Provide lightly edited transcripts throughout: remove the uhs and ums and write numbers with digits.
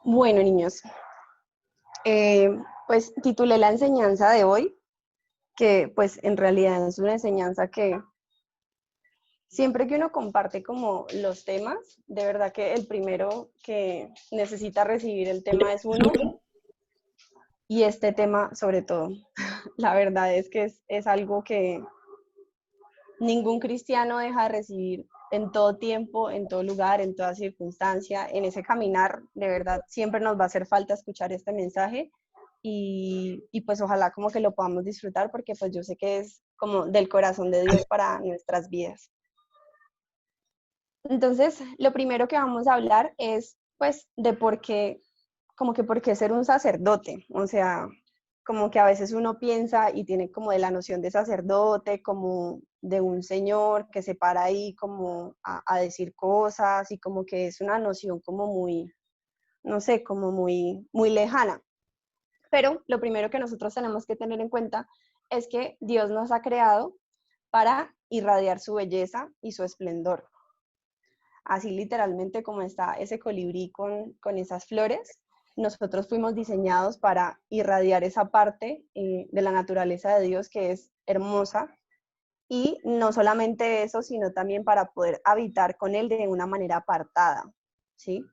Bueno, niños, eh, pues titulé la enseñanza de hoy, que pues en realidad es una enseñanza que siempre que uno comparte como los temas, de verdad que el primero que necesita recibir el tema es uno, y este tema sobre todo. La verdad es que es algo que ningún cristiano deja de recibir en todo tiempo, en todo lugar, en toda circunstancia, en ese caminar. De verdad, siempre nos va a hacer falta escuchar este mensaje y pues ojalá como que lo podamos disfrutar porque pues yo sé que es como del corazón de Dios para nuestras vidas. Entonces, lo primero que vamos a hablar es pues de por qué, como que por qué ser un sacerdote. O sea, como que a veces uno piensa y tiene como de la noción de sacerdote, como de un señor que se para ahí como a decir cosas y como que es una noción como muy, no sé, como muy, muy lejana. Pero lo primero que nosotros tenemos que tener en cuenta es que Dios nos ha creado para irradiar su belleza y su esplendor. Así literalmente como está ese colibrí con esas flores, nosotros fuimos diseñados para irradiar esa parte de la naturaleza de Dios que es hermosa, y no solamente eso, sino también para poder habitar con Él de una manera apartada, ¿sí?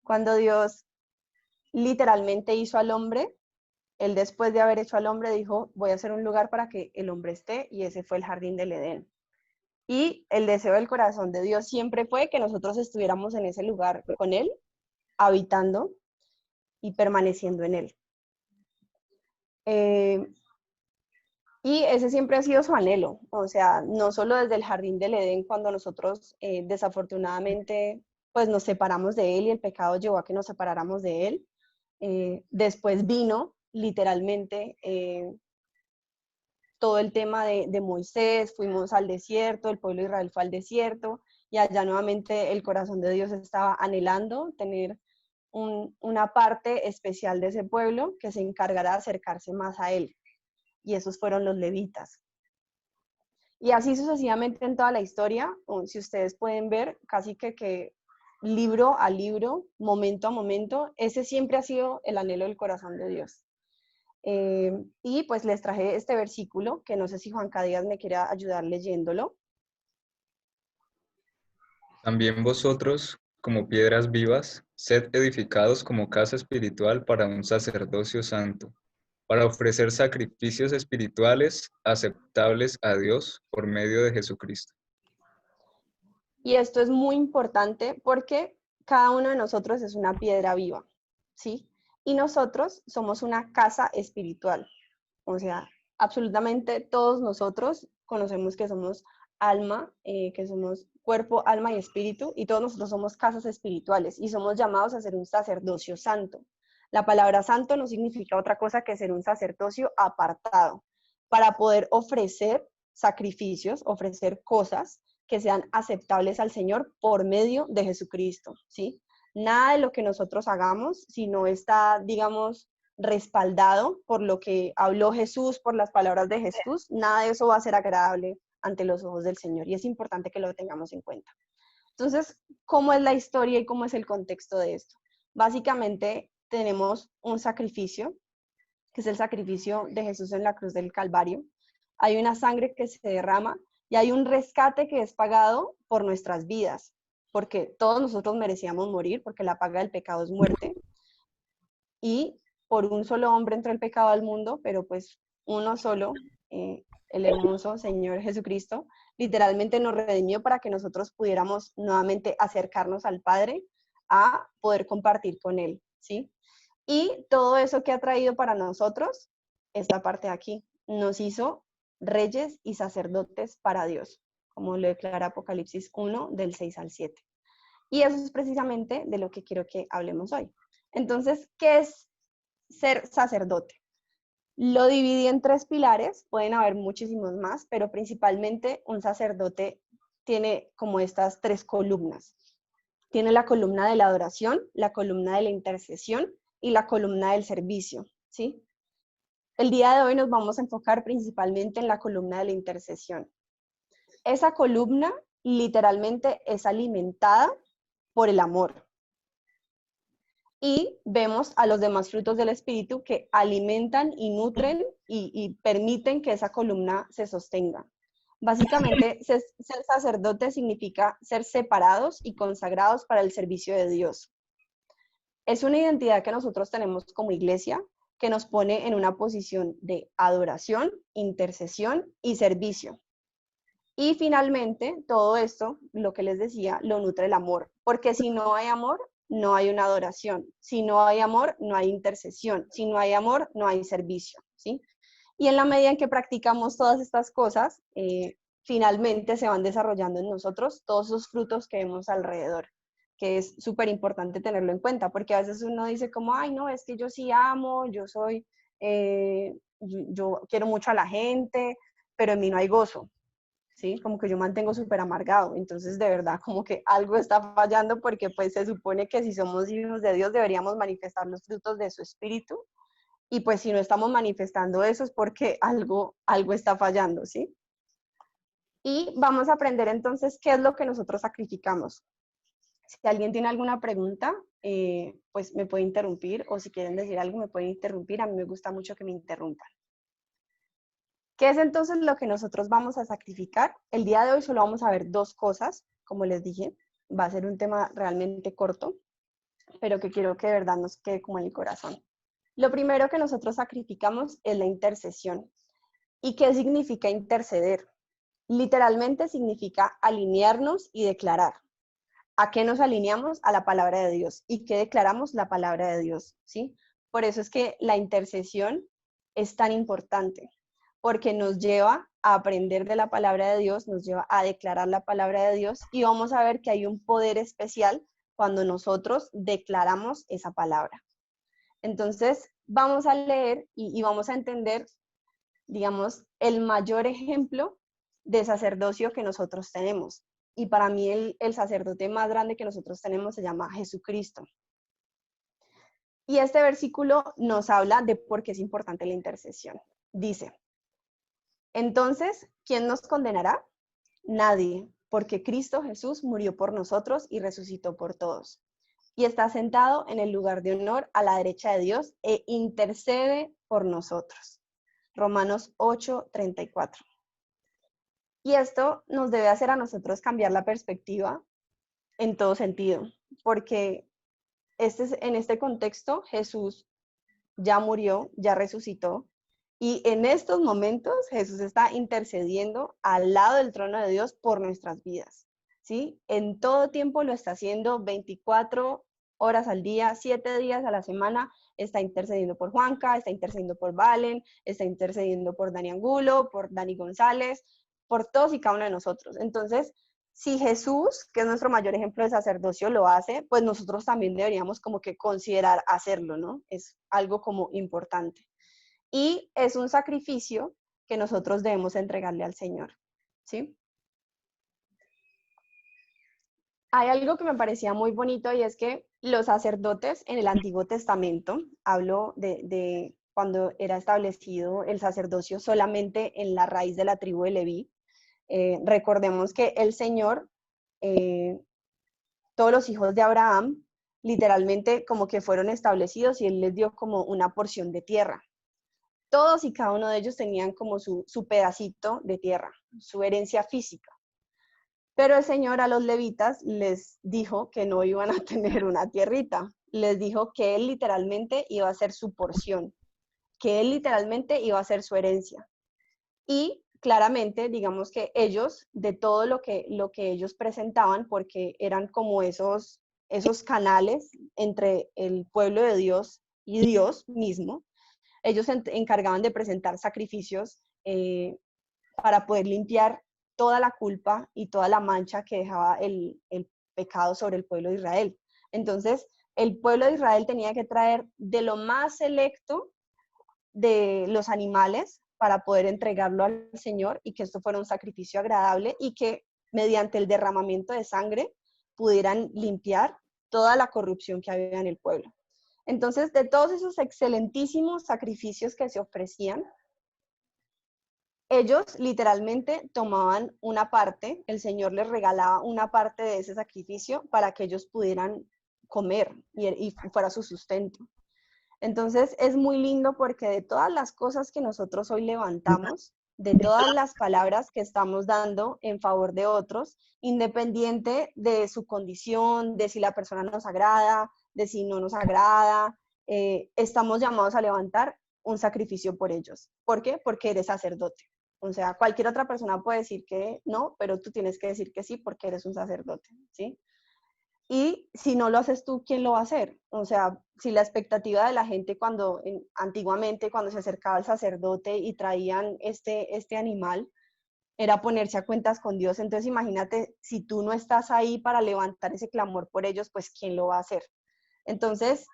Cuando Dios literalmente hizo al hombre, Él después de haber hecho al hombre dijo, voy a hacer un lugar para que el hombre esté, y ese fue el jardín del Edén. Y el deseo del corazón de Dios siempre fue que nosotros estuviéramos en ese lugar con Él, habitando y permaneciendo en Él. Eh, y ese siempre ha sido su anhelo, o sea, no solo desde el jardín del Edén, cuando nosotros desafortunadamente pues nos separamos de Él y el pecado llevó a que nos separáramos de Él. Después vino literalmente todo el tema de Moisés, fuimos al desierto, el pueblo de Israel fue al desierto, y allá nuevamente el corazón de Dios estaba anhelando tener una parte especial de ese pueblo que se encargará de acercarse más a él, y esos fueron los levitas. Y así sucesivamente en toda la historia, si ustedes pueden ver, casi que libro a libro, momento a momento, ese siempre ha sido el anhelo del corazón de Dios. Y pues les traje este versículo, que no sé si Juan Díaz me quiera ayudar leyéndolo. También vosotros, como piedras vivas, sed edificados como casa espiritual para un sacerdocio santo, para ofrecer sacrificios espirituales aceptables a Dios por medio de Jesucristo. Y esto es muy importante porque cada uno de nosotros es una piedra viva, ¿sí? Y nosotros somos una casa espiritual. O sea, absolutamente todos nosotros conocemos que somos alma, que somos cuerpo, alma y espíritu, y todos nosotros somos casas espirituales y somos llamados a ser un sacerdocio santo. La palabra santo no significa otra cosa que ser un sacerdocio apartado, para poder ofrecer sacrificios, ofrecer cosas que sean aceptables al Señor por medio de Jesucristo, ¿sí? Nada de lo que nosotros hagamos, si no está, digamos, respaldado por lo que habló Jesús, por las palabras de Jesús, nada de eso va a ser agradable ante los ojos del Señor, y es importante que lo tengamos en cuenta. Entonces, ¿cómo es la historia y cómo es el contexto de esto? Básicamente tenemos un sacrificio, que es el sacrificio de Jesús en la cruz del Calvario. Hay una sangre que se derrama y hay un rescate que es pagado por nuestras vidas, porque todos nosotros merecíamos morir, porque la paga del pecado es muerte, y por un solo hombre entró el pecado al mundo, pero pues uno solo, el hermoso Señor Jesucristo, literalmente nos redimió para que nosotros pudiéramos nuevamente acercarnos al Padre, a poder compartir con Él, ¿sí? Y todo eso que ha traído para nosotros, esta parte de aquí, nos hizo reyes y sacerdotes para Dios, como lo declara Apocalipsis 1, del 6 al 7. Y eso es precisamente de lo que quiero que hablemos hoy. Entonces, ¿qué es ser sacerdote? Lo dividí en tres pilares, pueden haber muchísimos más, pero principalmente un sacerdote tiene como estas tres columnas. Tiene la columna de la adoración, la columna de la intercesión y la columna del servicio, ¿sí? El día de hoy nos vamos a enfocar principalmente en la columna de la intercesión. esa columna literalmente es alimentada por el amor. Y vemos a los demás frutos del Espíritu que alimentan y nutren y permiten que esa columna se sostenga. Básicamente, ser sacerdote significa ser separados y consagrados para el servicio de Dios. Es una identidad que nosotros tenemos como iglesia, que nos pone en una posición de adoración, intercesión y servicio. Y finalmente, todo esto, lo que les decía, lo nutre el amor, porque si no hay amor, no hay una adoración. Si no hay amor, no hay intercesión. Si no hay amor, no hay servicio, ¿sí? Y en la medida en que practicamos todas estas cosas, finalmente se van desarrollando en nosotros todos esos frutos que vemos alrededor, que es súper importante tenerlo en cuenta, porque a veces uno dice como, ay, no, es que yo sí amo, yo soy, yo quiero mucho a la gente, pero en mí no hay gozo, ¿sí? Como que yo mantengo súper amargado. Entonces, de verdad, como que algo está fallando porque pues se supone que si somos hijos de Dios deberíamos manifestar los frutos de su espíritu. Y pues si no estamos manifestando eso es porque algo está fallando, ¿sí? Y vamos a aprender entonces qué es lo que nosotros sacrificamos. Si alguien tiene alguna pregunta, pues me puede interrumpir, o si quieren decir algo me pueden interrumpir. A mí me gusta mucho que me interrumpan. ¿Qué es entonces lo que nosotros vamos a sacrificar? El día de hoy solo vamos a ver dos cosas, como les dije. Va a ser un tema realmente corto, pero que quiero que de verdad nos quede como en el corazón. Lo primero que nosotros sacrificamos es la intercesión. ¿Y qué significa interceder? Literalmente significa alinearnos y declarar. ¿A qué nos alineamos? A la palabra de Dios. ¿Y qué declaramos? La palabra de Dios, ¿sí? Por eso es que la intercesión es tan importante, porque nos lleva a aprender de la palabra de Dios, nos lleva a declarar la palabra de Dios y vamos a ver que hay un poder especial cuando nosotros declaramos esa palabra. Entonces, vamos a leer y vamos a entender, digamos, el mayor ejemplo de sacerdocio que nosotros tenemos. Y para mí el sacerdote más grande que nosotros tenemos se llama Jesucristo. Y este versículo nos habla de por qué es importante la intercesión. Dice, entonces, ¿quién nos condenará? Nadie, porque Cristo Jesús murió por nosotros y resucitó por todos. Y está sentado en el lugar de honor a la derecha de Dios e intercede por nosotros. Romanos 8:34. Y esto nos debe hacer a nosotros cambiar la perspectiva en todo sentido, porque en este contexto Jesús ya murió, ya resucitó, y en estos momentos Jesús está intercediendo al lado del trono de Dios por nuestras vidas, ¿sí? En todo tiempo lo está haciendo 24 horas al día, 7 días a la semana, está intercediendo por Juanca, está intercediendo por Valen, está intercediendo por Dani Angulo, por Dani González, por todos y cada uno de nosotros. Entonces, si Jesús, que es nuestro mayor ejemplo de sacerdocio, lo hace, pues nosotros también deberíamos como que considerar hacerlo, ¿no? Es algo como importante. Y es un sacrificio que nosotros debemos entregarle al Señor, ¿sí? Hay algo que me parecía muy bonito y es que los sacerdotes en el Antiguo Testamento, hablo de cuando era establecido el sacerdocio solamente en la raíz de la tribu de Leví, recordemos que el Señor, todos los hijos de Abraham, literalmente como que fueron establecidos y Él les dio como una porción de tierra. Todos y cada uno de ellos tenían como su pedacito de tierra, su herencia física. Pero el Señor a los levitas les dijo que no iban a tener una tierrita. Les dijo que Él literalmente iba a ser su porción, que Él literalmente iba a ser su herencia. Y claramente, digamos que ellos, de todo lo que ellos presentaban, porque eran como esos canales entre el pueblo de Dios y Dios mismo, ellos se encargaban de presentar sacrificios para poder limpiar toda la culpa y toda la mancha que dejaba el pecado sobre el pueblo de Israel. Entonces, el pueblo de Israel tenía que traer de lo más selecto de los animales para poder entregarlo al Señor y que esto fuera un sacrificio agradable y que mediante el derramamiento de sangre pudieran limpiar toda la corrupción que había en el pueblo. Entonces, de todos esos excelentísimos sacrificios que se ofrecían, ellos literalmente tomaban una parte, el Señor les regalaba una parte de ese sacrificio para que ellos pudieran comer y fuera su sustento. Entonces es muy lindo porque de todas las cosas que nosotros hoy levantamos, de todas las palabras que estamos dando en favor de otros, independiente de su condición, de si la persona nos agrada, de si no nos agrada, estamos llamados a levantar un sacrificio por ellos. ¿Por qué? Porque eres sacerdote. O sea, cualquier otra persona puede decir que no, pero tú tienes que decir que sí porque eres un sacerdote, ¿sí? Y si no lo haces tú, ¿quién lo va a hacer? O sea, si la expectativa de la gente antiguamente, cuando se acercaba el sacerdote y traían este animal, era ponerse a cuentas con Dios. Entonces imagínate, si tú no estás ahí para levantar ese clamor por ellos, pues ¿quién lo va a hacer? Entonces,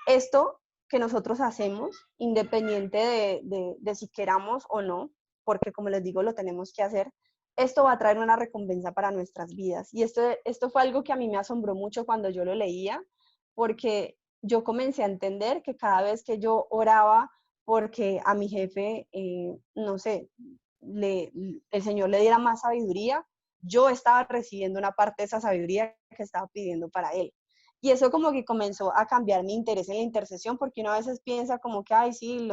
esto que nosotros hacemos, independiente de si queramos o no, porque como les digo, lo tenemos que hacer, esto va a traer una recompensa para nuestras vidas. Y esto fue algo que a mí me asombró mucho cuando yo lo leía, porque yo comencé a entender que cada vez que yo oraba porque a mi jefe, no sé, el Señor le diera más sabiduría, yo estaba recibiendo una parte de esa sabiduría que estaba pidiendo para él. Y eso como que comenzó a cambiar mi interés en la intercesión, porque uno a veces piensa como que, ay, sí,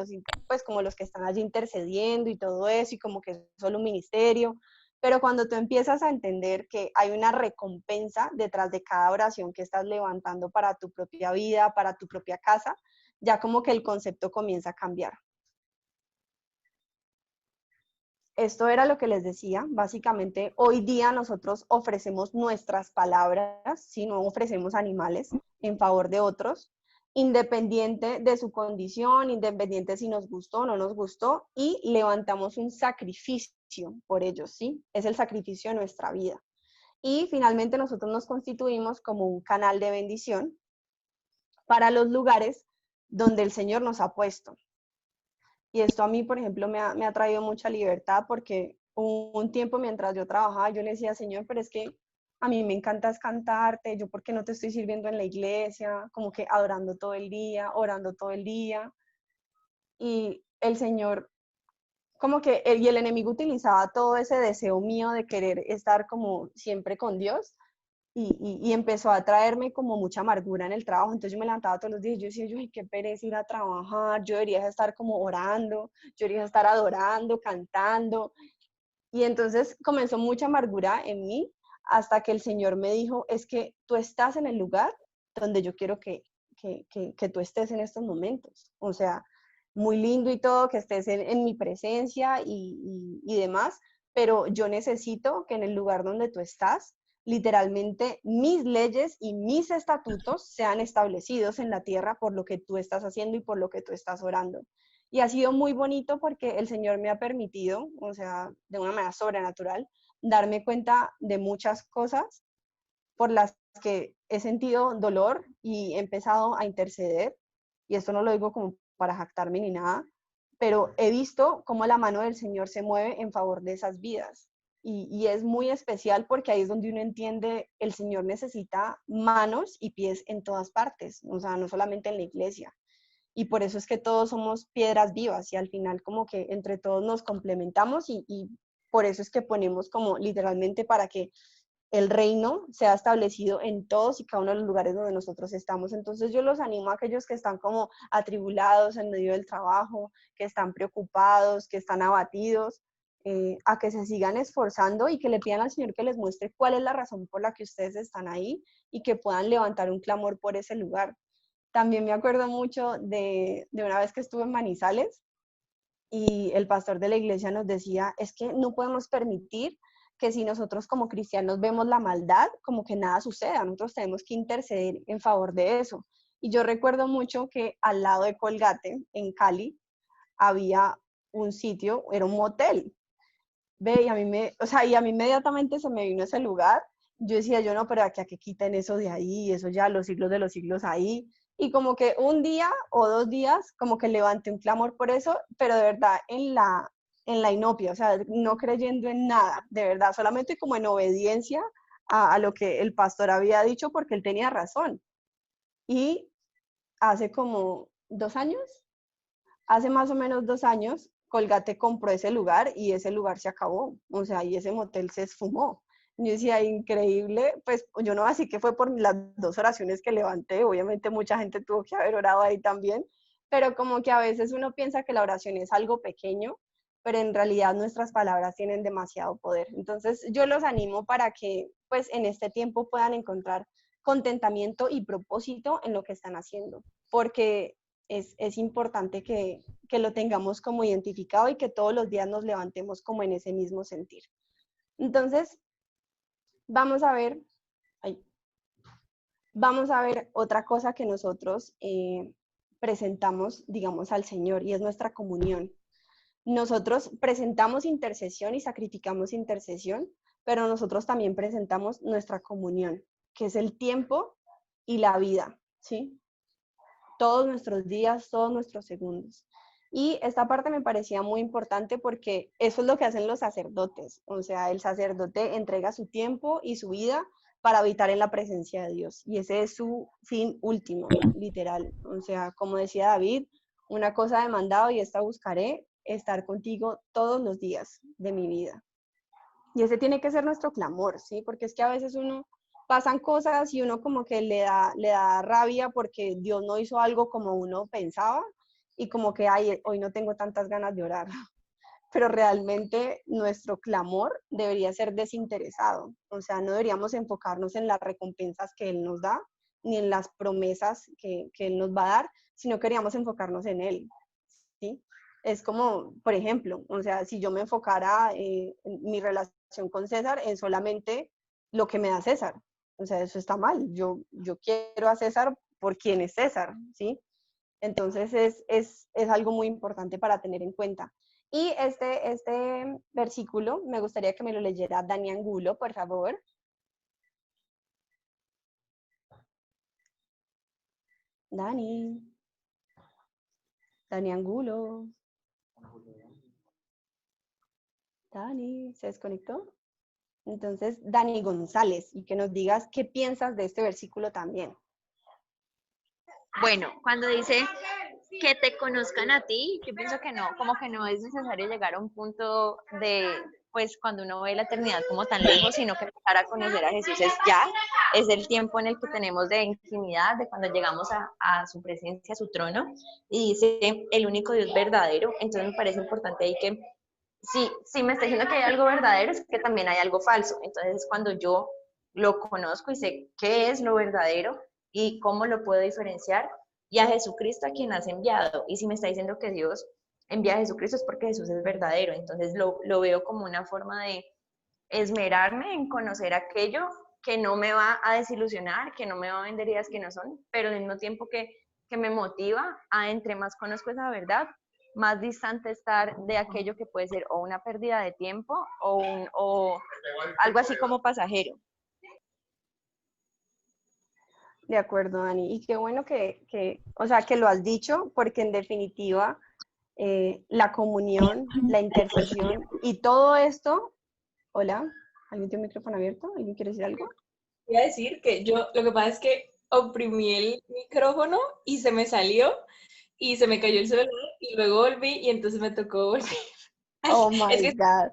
pues como los que están allí intercediendo y todo eso, y como que es solo un ministerio, pero cuando tú empiezas a entender que hay una recompensa detrás de cada oración que estás levantando para tu propia vida, para tu propia casa, ya como que el concepto comienza a cambiar. Esto era lo que les decía. Básicamente, hoy día nosotros ofrecemos nuestras palabras, si no ofrecemos animales en favor de otros, independiente de su condición, independiente si nos gustó o no nos gustó, y levantamos un sacrificio por ellos, ¿sí? Es el sacrificio de nuestra vida. Y finalmente nosotros nos constituimos como un canal de bendición para los lugares donde el Señor nos ha puesto. Y esto a mí, por ejemplo, me ha traído mucha libertad porque un tiempo mientras yo trabajaba, yo le decía, Señor, pero es que a mí me encanta es cantarte, yo por qué no te estoy sirviendo en la iglesia, como que adorando todo el día, orando todo el día. Y el Señor, como que, y el enemigo utilizaba todo ese deseo mío de querer estar como siempre con Dios y empezó a traerme como mucha amargura en el trabajo. Entonces yo me levantaba todos los días y yo decía, yo, ay, qué pereza ir a trabajar, yo debería estar como orando, yo debería estar adorando, cantando. Y entonces comenzó mucha amargura en mí hasta que el Señor me dijo, es que tú estás en el lugar donde yo quiero que tú estés en estos momentos. O sea, muy lindo y todo, que estés en mi presencia y demás, pero yo necesito que en el lugar donde tú estás, literalmente mis leyes y mis estatutos sean establecidos en la tierra por lo que tú estás haciendo y por lo que tú estás orando. Y ha sido muy bonito porque el Señor me ha permitido, o sea, de una manera sobrenatural, darme cuenta de muchas cosas por las que he sentido dolor y he empezado a interceder. Y esto no lo digo como para jactarme ni nada, pero he visto cómo la mano del Señor se mueve en favor de esas vidas. Y es muy especial porque ahí es donde uno entiende, el Señor necesita manos y pies en todas partes, o sea, no solamente en la iglesia. Y por eso es que todos somos piedras vivas y al final como que entre todos nos complementamos y por eso es que ponemos como literalmente para que el reino sea establecido en todos y cada uno de los lugares donde nosotros estamos. Entonces yo los animo a aquellos que están como atribulados en medio del trabajo, que están preocupados, que están abatidos, a que se sigan esforzando y que le pidan al Señor que les muestre cuál es la razón por la que ustedes están ahí y que puedan levantar un clamor por ese lugar. También me acuerdo mucho de una vez que estuve en Manizales y el pastor de la iglesia nos decía, es que no podemos permitir que si nosotros como cristianos vemos la maldad, como que nada suceda, nosotros tenemos que interceder en favor de eso. Y yo recuerdo mucho que al lado de Colgate, en Cali, había un sitio, era un motel. Ve, y a mí o sea, y a mí inmediatamente se me vino ese lugar. Yo decía, yo no, pero aquí a que quiten eso de ahí, eso ya los siglos de los siglos ahí. Y como que un día o 2 días, como que levanté un clamor por eso, pero de verdad en la inopia, o sea, no creyendo en nada, de verdad, solamente como en obediencia a lo que el pastor había dicho, porque él tenía razón. Y hace como 2 años, hace más o menos 2 años, Colgate compró ese lugar y ese lugar se acabó, o sea, y ese motel se esfumó. Yo decía, increíble, pues yo no, así que fue por las 2 oraciones que levanté, obviamente mucha gente tuvo que haber orado ahí también, pero como que a veces uno piensa que la oración es algo pequeño, pero en realidad nuestras palabras tienen demasiado poder. Entonces yo los animo para que pues en este tiempo puedan encontrar contentamiento y propósito en lo que están haciendo, porque es importante que lo tengamos como identificado y que todos los días nos levantemos como en ese mismo sentir. Entonces, vamos a ver, ay, vamos a ver otra cosa que nosotros presentamos, digamos, al Señor y es nuestra comunión. Nosotros presentamos intercesión y sacrificamos intercesión, pero nosotros también presentamos nuestra comunión, que es el tiempo y la vida, ¿sí? Todos nuestros días, todos nuestros segundos. Y esta parte me parecía muy importante porque eso es lo que hacen los sacerdotes. O sea, el sacerdote entrega su tiempo y su vida para habitar en la presencia de Dios. Y ese es su fin último, literal. O sea, como decía David, una cosa he demandado y esta buscaré, estar contigo todos los días de mi vida. Y ese tiene que ser nuestro clamor, ¿sí? Porque es que a veces uno pasan cosas y uno como que le da rabia porque Dios no hizo algo como uno pensaba y como que, ay, hoy no tengo tantas ganas de orar. Pero realmente nuestro clamor debería ser desinteresado. O sea, no deberíamos enfocarnos en las recompensas que Él nos da, ni en las promesas que Él nos va a dar, sino queríamos enfocarnos en Él, ¿sí? Es como, por ejemplo, o sea, si yo me enfocara en mi relación con César en solamente lo que me da César, o sea, eso está mal. Yo quiero a César por quien es César, ¿sí? Entonces es algo muy importante para tener en cuenta. Y este versículo me gustaría que me lo leyera Dani Angulo, por favor. Dani. Dani Angulo. Dani, ¿se desconectó? Entonces, Dani González, y que nos digas qué piensas de este versículo también. Bueno, cuando dice que te conozcan a ti, yo pienso que no, como que no es necesario llegar a un punto de, pues cuando uno ve la eternidad como tan lejos, sino que empezar a conocer a Jesús es ya, es el tiempo en el que tenemos de intimidad, de cuando llegamos a su presencia, a su trono, y dice el único Dios verdadero. Entonces me parece importante ahí que si me está diciendo que hay algo verdadero, es que también hay algo falso. Entonces cuando yo lo conozco y sé qué es lo verdadero y cómo lo puedo diferenciar, y a Jesucristo a quien has enviado. Y si me está diciendo que Dios envía a Jesucristo es porque Jesús es verdadero. Entonces lo veo como una forma de esmerarme en conocer aquello que no me va a desilusionar, que no me va a vender ideas que no son, pero al mismo tiempo que me motiva a entre más conozco esa verdad, más distante estar de aquello que puede ser o una pérdida de tiempo o algo así como pasajero. De acuerdo, Dani. Y qué bueno o sea, que lo has dicho, porque en definitiva, la comunión, la intercesión y todo esto. Hola, ¿alguien tiene un micrófono abierto? ¿Alguien quiere decir algo? Voy a decir que lo que pasa es que oprimí el micrófono y se me salió y se me cayó el celular y luego volví y entonces me tocó volver. Oh my Es que God.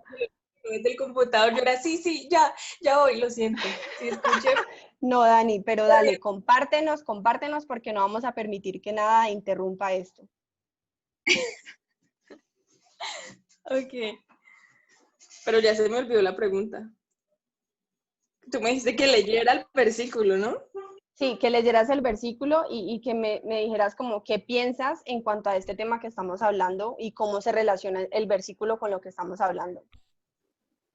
del computador yo era, sí, ya voy, lo siento. Sí, escuché. No, Dani, pero dale, compártenos porque no vamos a permitir que nada interrumpa esto. Ok. Pero ya se me olvidó la pregunta. Tú me dijiste que leyera el versículo, ¿no? Sí, que leyeras el versículo y que me dijeras como qué piensas en cuanto a este tema que estamos hablando y cómo se relaciona el versículo con lo que estamos hablando.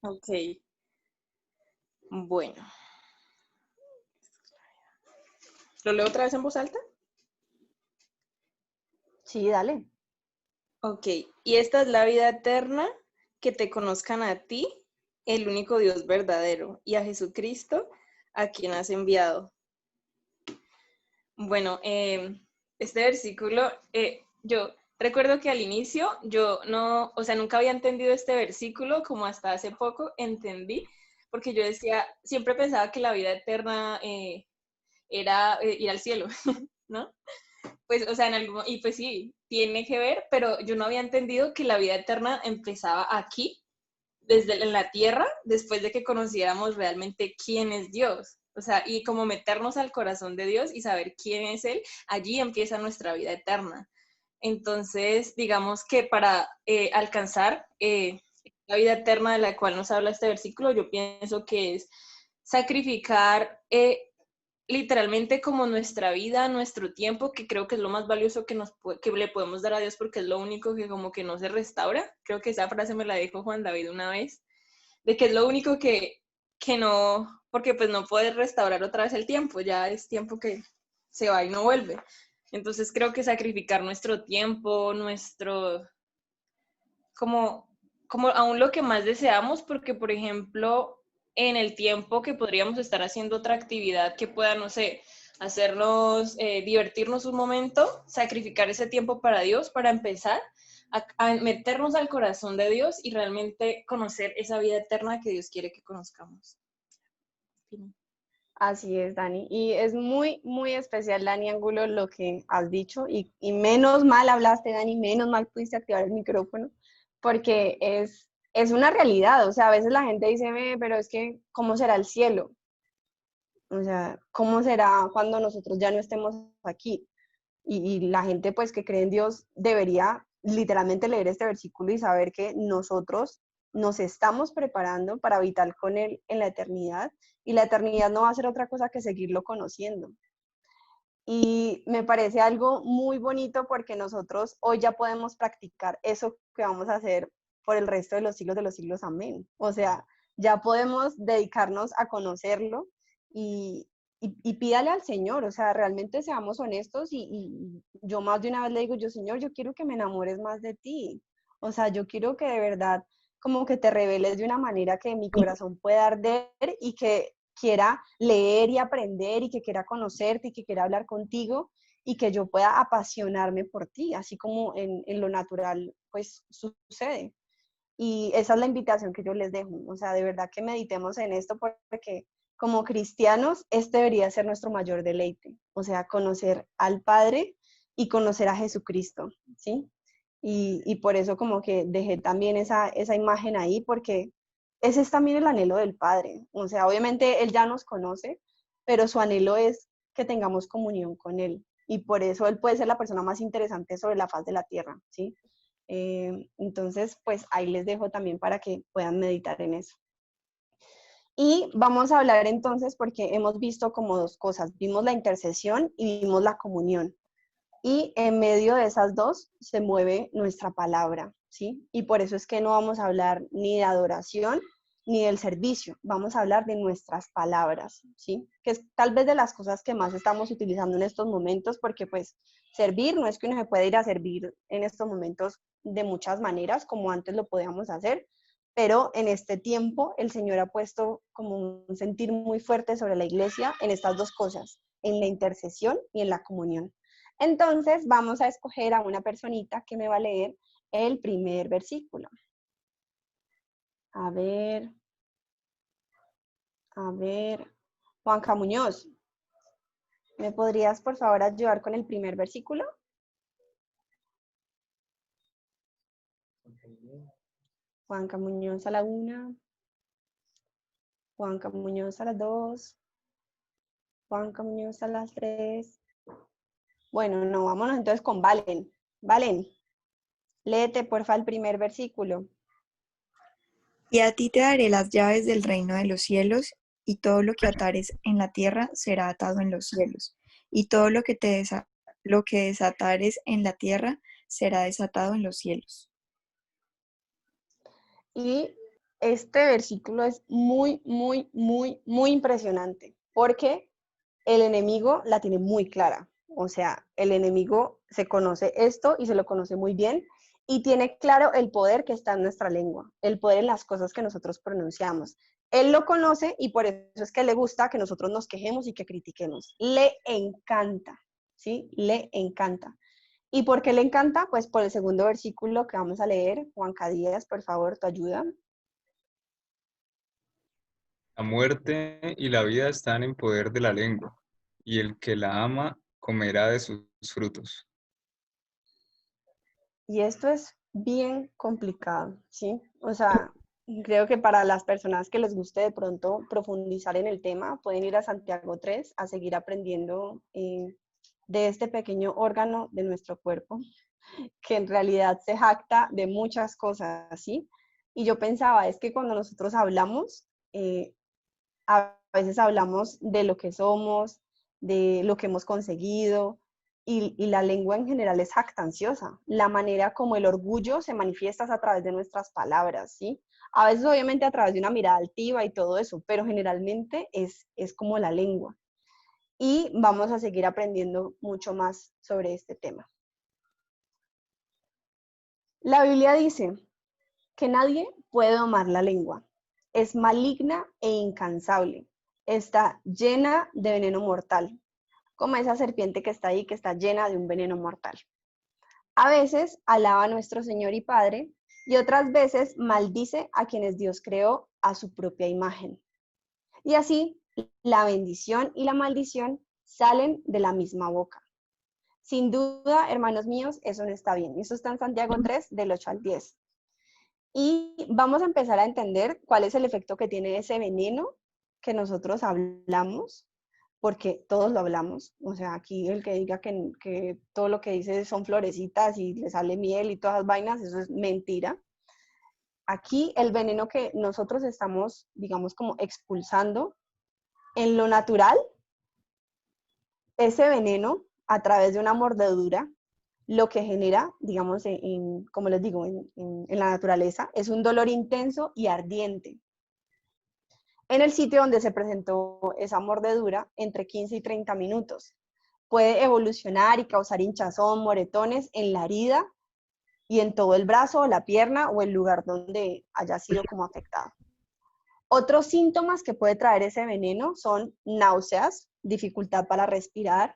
Ok. Bueno. ¿Lo leo otra vez en voz alta? Sí, dale. Ok. Y esta es la vida eterna, que te conozcan a ti, el único Dios verdadero, y a Jesucristo, a quien has enviado. Bueno, este versículo, yo recuerdo que al inicio yo no, o sea, nunca había entendido este versículo, como hasta hace poco entendí, porque yo decía, siempre pensaba que la vida eterna era ir al cielo, ¿no? Pues, o sea, y pues sí, tiene que ver, pero yo no había entendido que la vida eterna empezaba aquí, en la tierra, después de que conociéramos realmente quién es Dios. O sea, y como meternos al corazón de Dios y saber quién es Él, allí empieza nuestra vida eterna. Entonces, digamos que para alcanzar la vida eterna de la cual nos habla este versículo, yo pienso que es sacrificar literalmente como nuestra vida, nuestro tiempo, que creo que es lo más valioso que le podemos dar a Dios porque es lo único que como que no se restaura. Creo que esa frase me la dijo Juan David una vez, de que es lo único que no, porque pues no puedes restaurar otra vez el tiempo, ya es tiempo que se va y no vuelve. Entonces creo que sacrificar nuestro tiempo, como, como aún lo que más deseamos, porque por ejemplo, en el tiempo que podríamos estar haciendo otra actividad que pueda, no sé, hacernos divertirnos un momento, sacrificar ese tiempo para Dios, para empezar a meternos al corazón de Dios y realmente conocer esa vida eterna que Dios quiere que conozcamos. Fin. Así es, Dani. Y es muy, muy especial, Dani Angulo, lo que has dicho. Y menos mal hablaste, Dani, menos mal pudiste activar el micrófono, porque es una realidad. O sea, a veces la gente dice, pero es que, ¿cómo será el cielo? O sea, ¿cómo será cuando nosotros ya no estemos aquí? Y la gente, pues, que cree en Dios debería literalmente leer este versículo y saber que nosotros nos estamos preparando para habitar con Él en la eternidad, y la eternidad no va a ser otra cosa que seguirlo conociendo. Y me parece algo muy bonito porque nosotros hoy ya podemos practicar eso que vamos a hacer por el resto de los siglos, amén. O sea, ya podemos dedicarnos a conocerlo y pídale al Señor, o sea, realmente seamos honestos y yo más de una vez le digo, Señor, yo quiero que me enamores más de ti. O sea, yo quiero que de verdad como que te reveles de una manera que mi corazón pueda arder y que quiera leer y aprender y que quiera conocerte y que quiera hablar contigo y que yo pueda apasionarme por ti, así como en lo natural pues sucede. Y esa es la invitación que yo les dejo, o sea, de verdad que meditemos en esto porque como cristianos este debería ser nuestro mayor deleite, o sea, conocer al Padre y conocer a Jesucristo, ¿sí? Y por eso como que dejé también esa imagen ahí, porque ese es también el anhelo del Padre. O sea, obviamente Él ya nos conoce, pero su anhelo es que tengamos comunión con Él. Y por eso Él puede ser la persona más interesante sobre la faz de la tierra, ¿sí? Entonces, pues ahí les dejo también para que puedan meditar en eso. Y vamos a hablar entonces, porque hemos visto como dos cosas. Vimos la intercesión y vimos la comunión. Y en medio de esas dos se mueve nuestra palabra, ¿sí? Y por eso es que no vamos a hablar ni de adoración ni del servicio, vamos a hablar de nuestras palabras, ¿sí? Que es tal vez de las cosas que más estamos utilizando en estos momentos, porque pues servir no es que uno se pueda ir a servir en estos momentos de muchas maneras, como antes lo podíamos hacer, pero en este tiempo el Señor ha puesto como un sentir muy fuerte sobre la iglesia en estas dos cosas, en la intercesión y en la comunión. Entonces vamos a escoger a una personita que me va a leer el primer versículo. A ver, Juanca Muñoz, ¿me podrías por favor ayudar con el primer versículo? Juanca Muñoz a la 1, Juanca Muñoz a las 2, Juanca Muñoz a las 3. Bueno, no, vámonos entonces con Valen. Valen, léete porfa el primer versículo. Y a ti te daré las llaves del reino de los cielos, y todo lo que atares en la tierra será atado en los cielos, y todo lo que lo que desatares en la tierra será desatado en los cielos. Y este versículo es muy, muy, muy, muy impresionante, porque el enemigo la tiene muy clara. O sea, el enemigo se conoce esto y se lo conoce muy bien y tiene claro el poder que está en nuestra lengua, el poder en las cosas que nosotros pronunciamos. Él lo conoce y por eso es que le gusta que nosotros nos quejemos y que critiquemos. Le encanta, ¿sí? Le encanta. ¿Y por qué le encanta? Pues por el segundo versículo que vamos a leer. Juanca Díaz, por favor, tu ayuda. La muerte y la vida están en poder de la lengua, y el que la ama comerá de sus frutos. Y esto es bien complicado, ¿sí? O sea, creo que para las personas que les guste de pronto profundizar en el tema, pueden ir a Santiago 3 a seguir aprendiendo de este pequeño órgano de nuestro cuerpo, que en realidad se jacta de muchas cosas, ¿sí? Y yo pensaba, es que cuando nosotros hablamos, a veces hablamos de lo que somos, de lo que hemos conseguido, y la lengua en general es jactanciosa. La manera como el orgullo se manifiesta es a través de nuestras palabras, ¿sí? A veces obviamente a través de una mirada altiva y todo eso, pero generalmente es como la lengua. Y vamos a seguir aprendiendo mucho más sobre este tema. La Biblia dice que nadie puede domar la lengua. Es maligna e incansable. Está llena de veneno mortal, como esa serpiente que está ahí, que está llena de un veneno mortal. A veces alaba a nuestro Señor y Padre y otras veces maldice a quienes Dios creó a su propia imagen. Y así, la bendición y la maldición salen de la misma boca. Sin duda, hermanos míos, eso no está bien. Eso está en Santiago 3, del 8 al 10. Y vamos a empezar a entender cuál es el efecto que tiene ese veneno que nosotros hablamos, porque todos lo hablamos. O sea, aquí el que diga que todo lo que dice son florecitas y le sale miel y todas las vainas, eso es mentira. Aquí el veneno que nosotros estamos, digamos, como expulsando en lo natural, ese veneno a través de una mordedura, lo que genera, digamos, como les digo, en la naturaleza, es un dolor intenso y ardiente. En el sitio donde se presentó esa mordedura, entre 15 y 30 minutos. Puede evolucionar y causar hinchazón, moretones en la herida y en todo el brazo, la pierna o el lugar donde haya sido como afectado. Otros síntomas que puede traer ese veneno son náuseas, dificultad para respirar,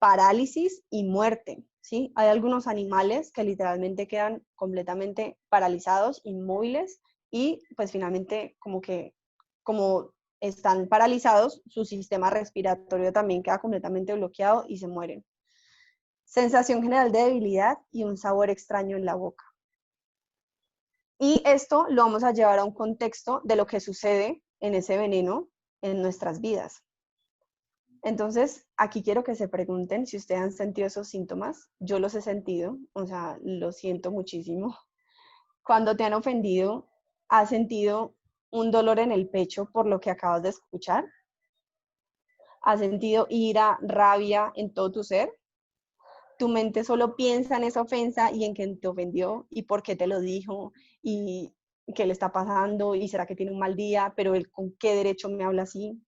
parálisis y muerte, ¿sí? Hay algunos animales que literalmente quedan completamente paralizados, inmóviles, y pues finalmente como están paralizados, su sistema respiratorio también queda completamente bloqueado y se mueren. Sensación general de debilidad y un sabor extraño en la boca. Y esto lo vamos a llevar a un contexto de lo que sucede en ese veneno en nuestras vidas. Entonces, aquí quiero que se pregunten si ustedes han sentido esos síntomas. Yo los he sentido, o sea, lo siento muchísimo. Cuando te han ofendido, ¿has sentido un dolor en el pecho por lo que acabas de escuchar? ¿Has sentido ira, rabia en todo tu ser? Tu mente solo piensa en esa ofensa y en quién te ofendió y por qué te lo dijo y qué le está pasando y será que tiene un mal día, pero él con qué derecho me habla así.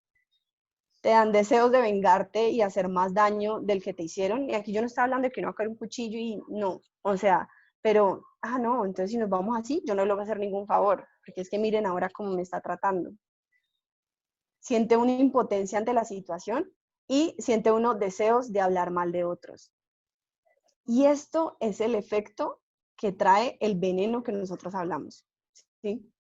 Te dan deseos de vengarte y hacer más daño del que te hicieron. Y aquí yo no estoy hablando de que uno va a coger un cuchillo y no, o sea, pero, no, entonces si nos vamos así, yo no le voy a hacer ningún favor, porque es que miren ahora cómo me está tratando. Siente una impotencia ante la situación y siente unos deseos de hablar mal de otros. Y esto es el efecto que trae el veneno que nosotros hablamos, ¿sí?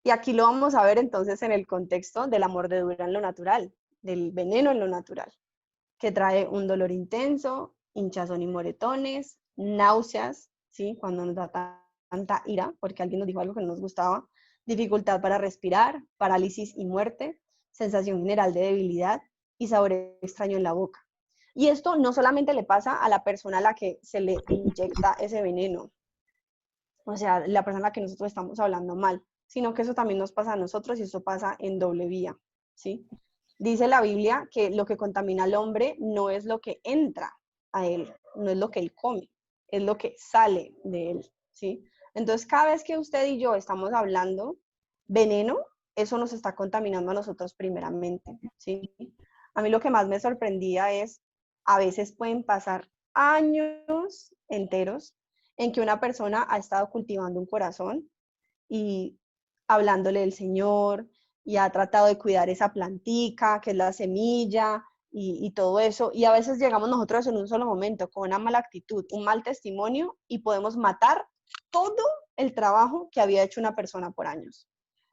Y aquí lo vamos a ver entonces en el contexto de la mordedura en lo natural, del veneno en lo natural, que trae un dolor intenso, hinchazón y moretones, náuseas, ¿sí? Cuando nos da tanta ira, porque alguien nos dijo algo que no nos gustaba, dificultad para respirar, parálisis y muerte, sensación general de debilidad y sabor extraño en la boca. Y esto no solamente le pasa a la persona a la que se le inyecta ese veneno, o sea, la persona a la que nosotros estamos hablando mal, sino que eso también nos pasa a nosotros y eso pasa en doble vía, ¿sí? Dice la Biblia que lo que contamina al hombre no es lo que entra a él, no es lo que él come, es lo que sale de él, ¿sí? Entonces, cada vez que usted y yo estamos hablando veneno, eso nos está contaminando a nosotros primeramente, ¿sí? A mí lo que más me sorprendía es, a veces pueden pasar años enteros en que una persona ha estado cultivando un corazón y hablándole del Señor y ha tratado de cuidar esa plantica, que es la semilla y todo eso. Y a veces llegamos nosotros en un solo momento con una mala actitud, un mal testimonio y podemos matar todo el trabajo que había hecho una persona por años.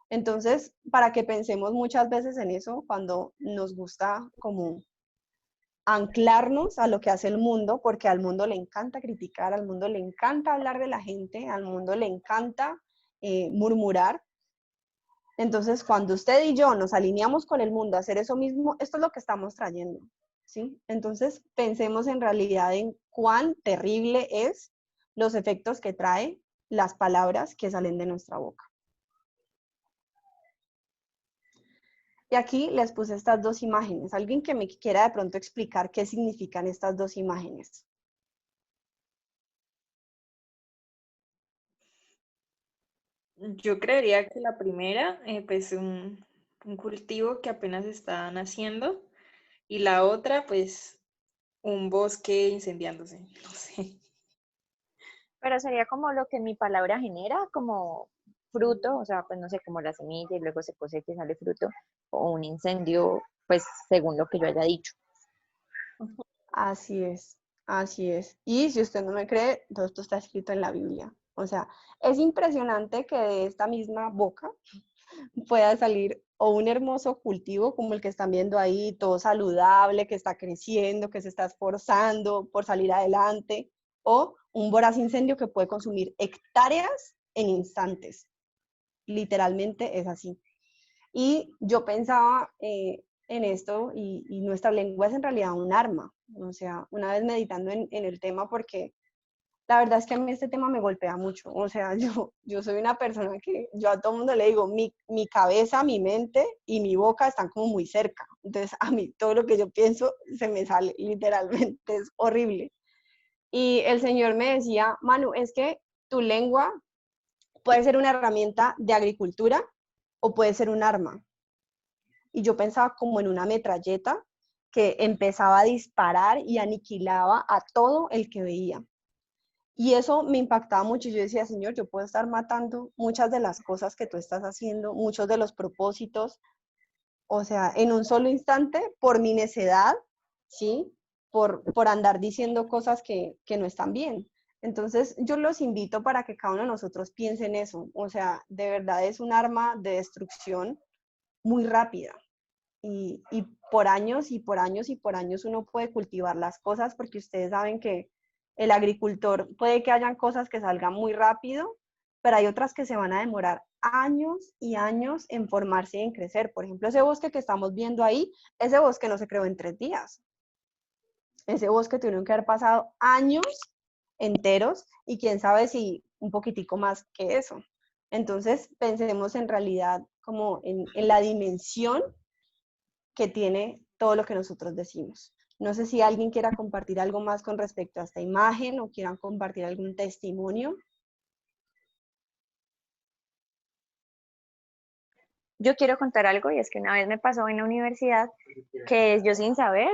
Entonces, para que pensemos muchas veces en eso cuando nos gusta como anclarnos a lo que hace el mundo, porque al mundo le encanta criticar, al mundo le encanta hablar de la gente, al mundo le encanta murmurar. Entonces, cuando usted y yo nos alineamos con el mundo a hacer eso mismo, esto es lo que estamos trayendo, ¿sí? Entonces, pensemos en realidad en cuán terrible es los efectos que trae las palabras que salen de nuestra boca. Y aquí les puse estas dos imágenes. ¿Alguien que me quiera de pronto explicar qué significan estas dos imágenes? Yo creería que la primera, pues un cultivo que apenas está naciendo y la otra, pues un bosque incendiándose, no sé. Pero sería como lo que mi palabra genera, como fruto, o sea, pues no sé, como la semilla y luego se cosecha y sale fruto, o un incendio, pues según lo que yo haya dicho. Así es, así es. Y si usted no me cree, todo esto está escrito en la Biblia. O sea, es impresionante que de esta misma boca pueda salir o un hermoso cultivo como el que están viendo ahí, todo saludable, que está creciendo, que se está esforzando por salir adelante, o un voraz incendio que puede consumir hectáreas en instantes. Literalmente es así. Y yo pensaba en esto y nuestra lengua es en realidad un arma. O sea, una vez meditando en el tema, porque la verdad es que a mí este tema me golpea mucho. O sea, yo soy una persona que yo a todo mundo le digo, mi cabeza, mi mente y mi boca están como muy cerca. Entonces, a mí todo lo que yo pienso se me sale, literalmente, es horrible. Y el Señor me decía, Manu, es que tu lengua puede ser una herramienta de agricultura o puede ser un arma. Y yo pensaba como en una metralleta que empezaba a disparar y aniquilaba a todo el que veía. Y eso me impactaba mucho. Yo decía, Señor, yo puedo estar matando muchas de las cosas que tú estás haciendo, muchos de los propósitos, o sea, en un solo instante por mi necedad, ¿sí? Por andar diciendo cosas que no están bien. Entonces, yo los invito para que cada uno de nosotros piense en eso. O sea, de verdad es un arma de destrucción muy rápida. Y por años y por años y por años uno puede cultivar las cosas porque ustedes saben que el agricultor puede que hayan cosas que salgan muy rápido, pero hay otras que se van a demorar años y años en formarse y en crecer. Por ejemplo, ese bosque que estamos viendo ahí, ese bosque no se creó en 3 días. Ese bosque tuvieron que haber pasado años enteros y quién sabe si un poquitico más que eso. Entonces, pensemos en realidad como en la dimensión que tiene todo lo que nosotros decimos. No sé si alguien quiera compartir algo más con respecto a esta imagen o quieran compartir algún testimonio. Yo quiero contar algo y es que una vez me pasó en la universidad que yo sin saber,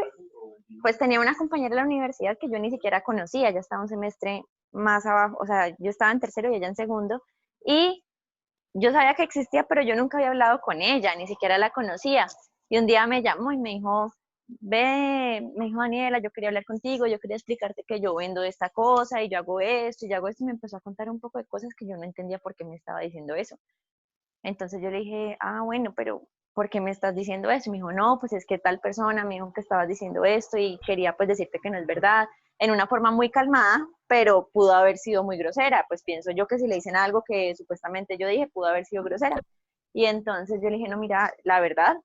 pues tenía una compañera en la universidad que yo ni siquiera conocía, ya estaba un semestre más abajo, o sea, yo estaba en tercero y ella en segundo, y yo sabía que existía, pero yo nunca había hablado con ella, ni siquiera la conocía. Y un día me llamó y me dijo, ve, me dijo Daniela, yo quería hablar contigo, yo quería explicarte que yo vendo esta cosa y yo hago esto y yo hago esto, y me empezó a contar un poco de cosas que yo no entendía por qué me estaba diciendo eso. Entonces yo le dije, ah, bueno, pero ¿por qué me estás diciendo eso? Y me dijo, no, pues es que tal persona me dijo que estabas diciendo esto y quería pues decirte que no es verdad, en una forma muy calmada, pero pudo haber sido muy grosera. Pues pienso yo que si le dicen algo que supuestamente yo dije, pudo haber sido grosera. Y entonces yo le dije, no, mira, la verdad,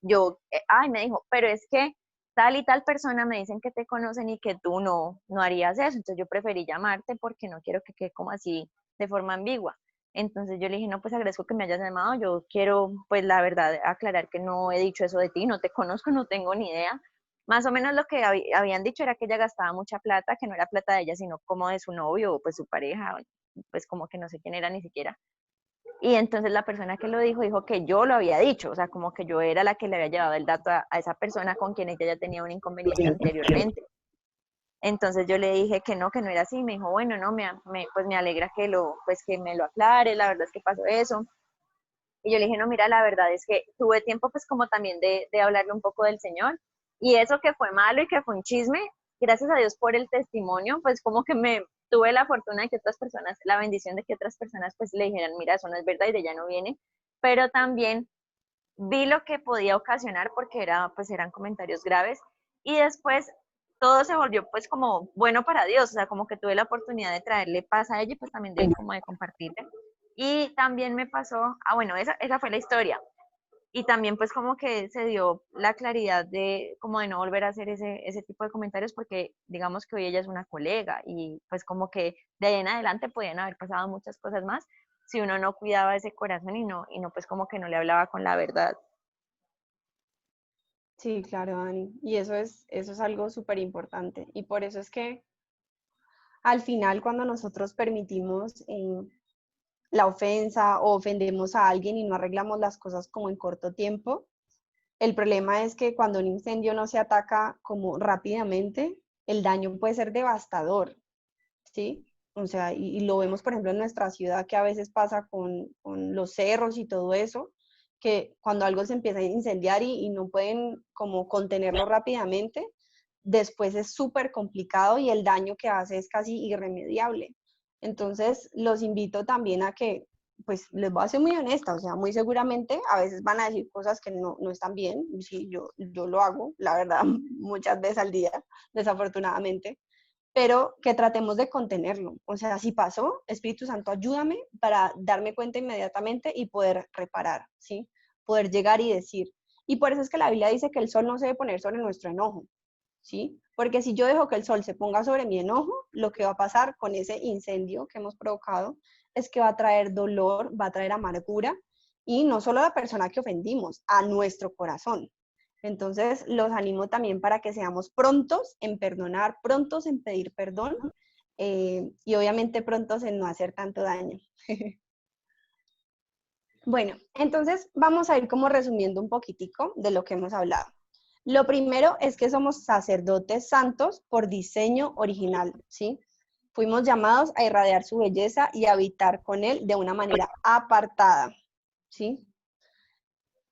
yo, ay, me dijo, pero es que tal y tal persona me dicen que te conocen y que tú no harías eso. Entonces yo preferí llamarte porque no quiero que quede como así de forma ambigua. Entonces yo le dije, no, pues agradezco que me hayas llamado, yo quiero, pues la verdad, aclarar que no he dicho eso de ti, no te conozco, no tengo ni idea. Más o menos lo que habían dicho era que ella gastaba mucha plata, que no era plata de ella, sino como de su novio o pues su pareja, pues como que no sé quién era ni siquiera. Y entonces la persona que lo dijo que yo lo había dicho, o sea, como que yo era la que le había llevado el dato a esa persona con quien ella ya tenía un inconveniente anteriormente. Entonces yo le dije que no era así. Me dijo, bueno, no, pues me alegra pues que me lo aclare, la verdad es que pasó eso. Y yo le dije, no, mira, la verdad es que tuve tiempo pues como también de hablarle un poco del Señor. Y eso que fue malo y que fue un chisme, gracias a Dios por el testimonio, pues como que me tuve la fortuna de que otras personas, la bendición de que otras personas pues le dijeran, mira, eso no es verdad y de ella no viene. Pero también vi lo que podía ocasionar porque pues eran comentarios graves Y después todo se volvió pues como bueno para Dios, o sea, como que tuve la oportunidad de traerle paz a ella y pues también de como de compartirle. Y también me pasó, bueno, esa fue la historia. Y también pues como que se dio la claridad de como de no volver a hacer ese tipo de comentarios porque digamos que hoy ella es una colega y pues como que de ahí en adelante podían haber pasado muchas cosas más si uno no cuidaba ese corazón y no pues como que no le hablaba con la verdad. Sí, claro, Dani. Y eso es algo súper importante. Y por eso es que al final cuando nosotros permitimos la ofensa o ofendemos a alguien y no arreglamos las cosas como en corto tiempo, el problema es que cuando un incendio no se ataca como rápidamente, el daño puede ser devastador, ¿sí? O sea, y lo vemos, por ejemplo, en nuestra ciudad, que a veces pasa con los cerros y todo eso, que cuando algo se empieza a incendiar y no pueden como contenerlo rápidamente, después es súper complicado y el daño que hace es casi irremediable. Entonces, los invito también a que, pues les voy a ser muy honesta, o sea, muy seguramente a veces van a decir cosas que no están bien, sí, yo lo hago, la verdad, muchas veces al día, desafortunadamente, pero que tratemos de contenerlo. O sea, si pasó, Espíritu Santo, ayúdame para darme cuenta inmediatamente y poder reparar, ¿sí? Poder llegar y decir. Y por eso es que la Biblia dice que el sol no se debe poner sobre nuestro enojo, ¿sí? Porque si yo dejo que el sol se ponga sobre mi enojo, lo que va a pasar con ese incendio que hemos provocado es que va a traer dolor, va a traer amargura, y no solo a la persona que ofendimos, a nuestro corazón. Entonces, los animo también para que seamos prontos en perdonar, prontos en pedir perdón y obviamente prontos en no hacer tanto daño. Bueno, entonces vamos a ir como resumiendo un poquitico de lo que hemos hablado. Lo primero es que somos sacerdotes santos por diseño original, ¿sí? Fuimos llamados a irradiar su belleza y habitar con él de una manera apartada, ¿sí?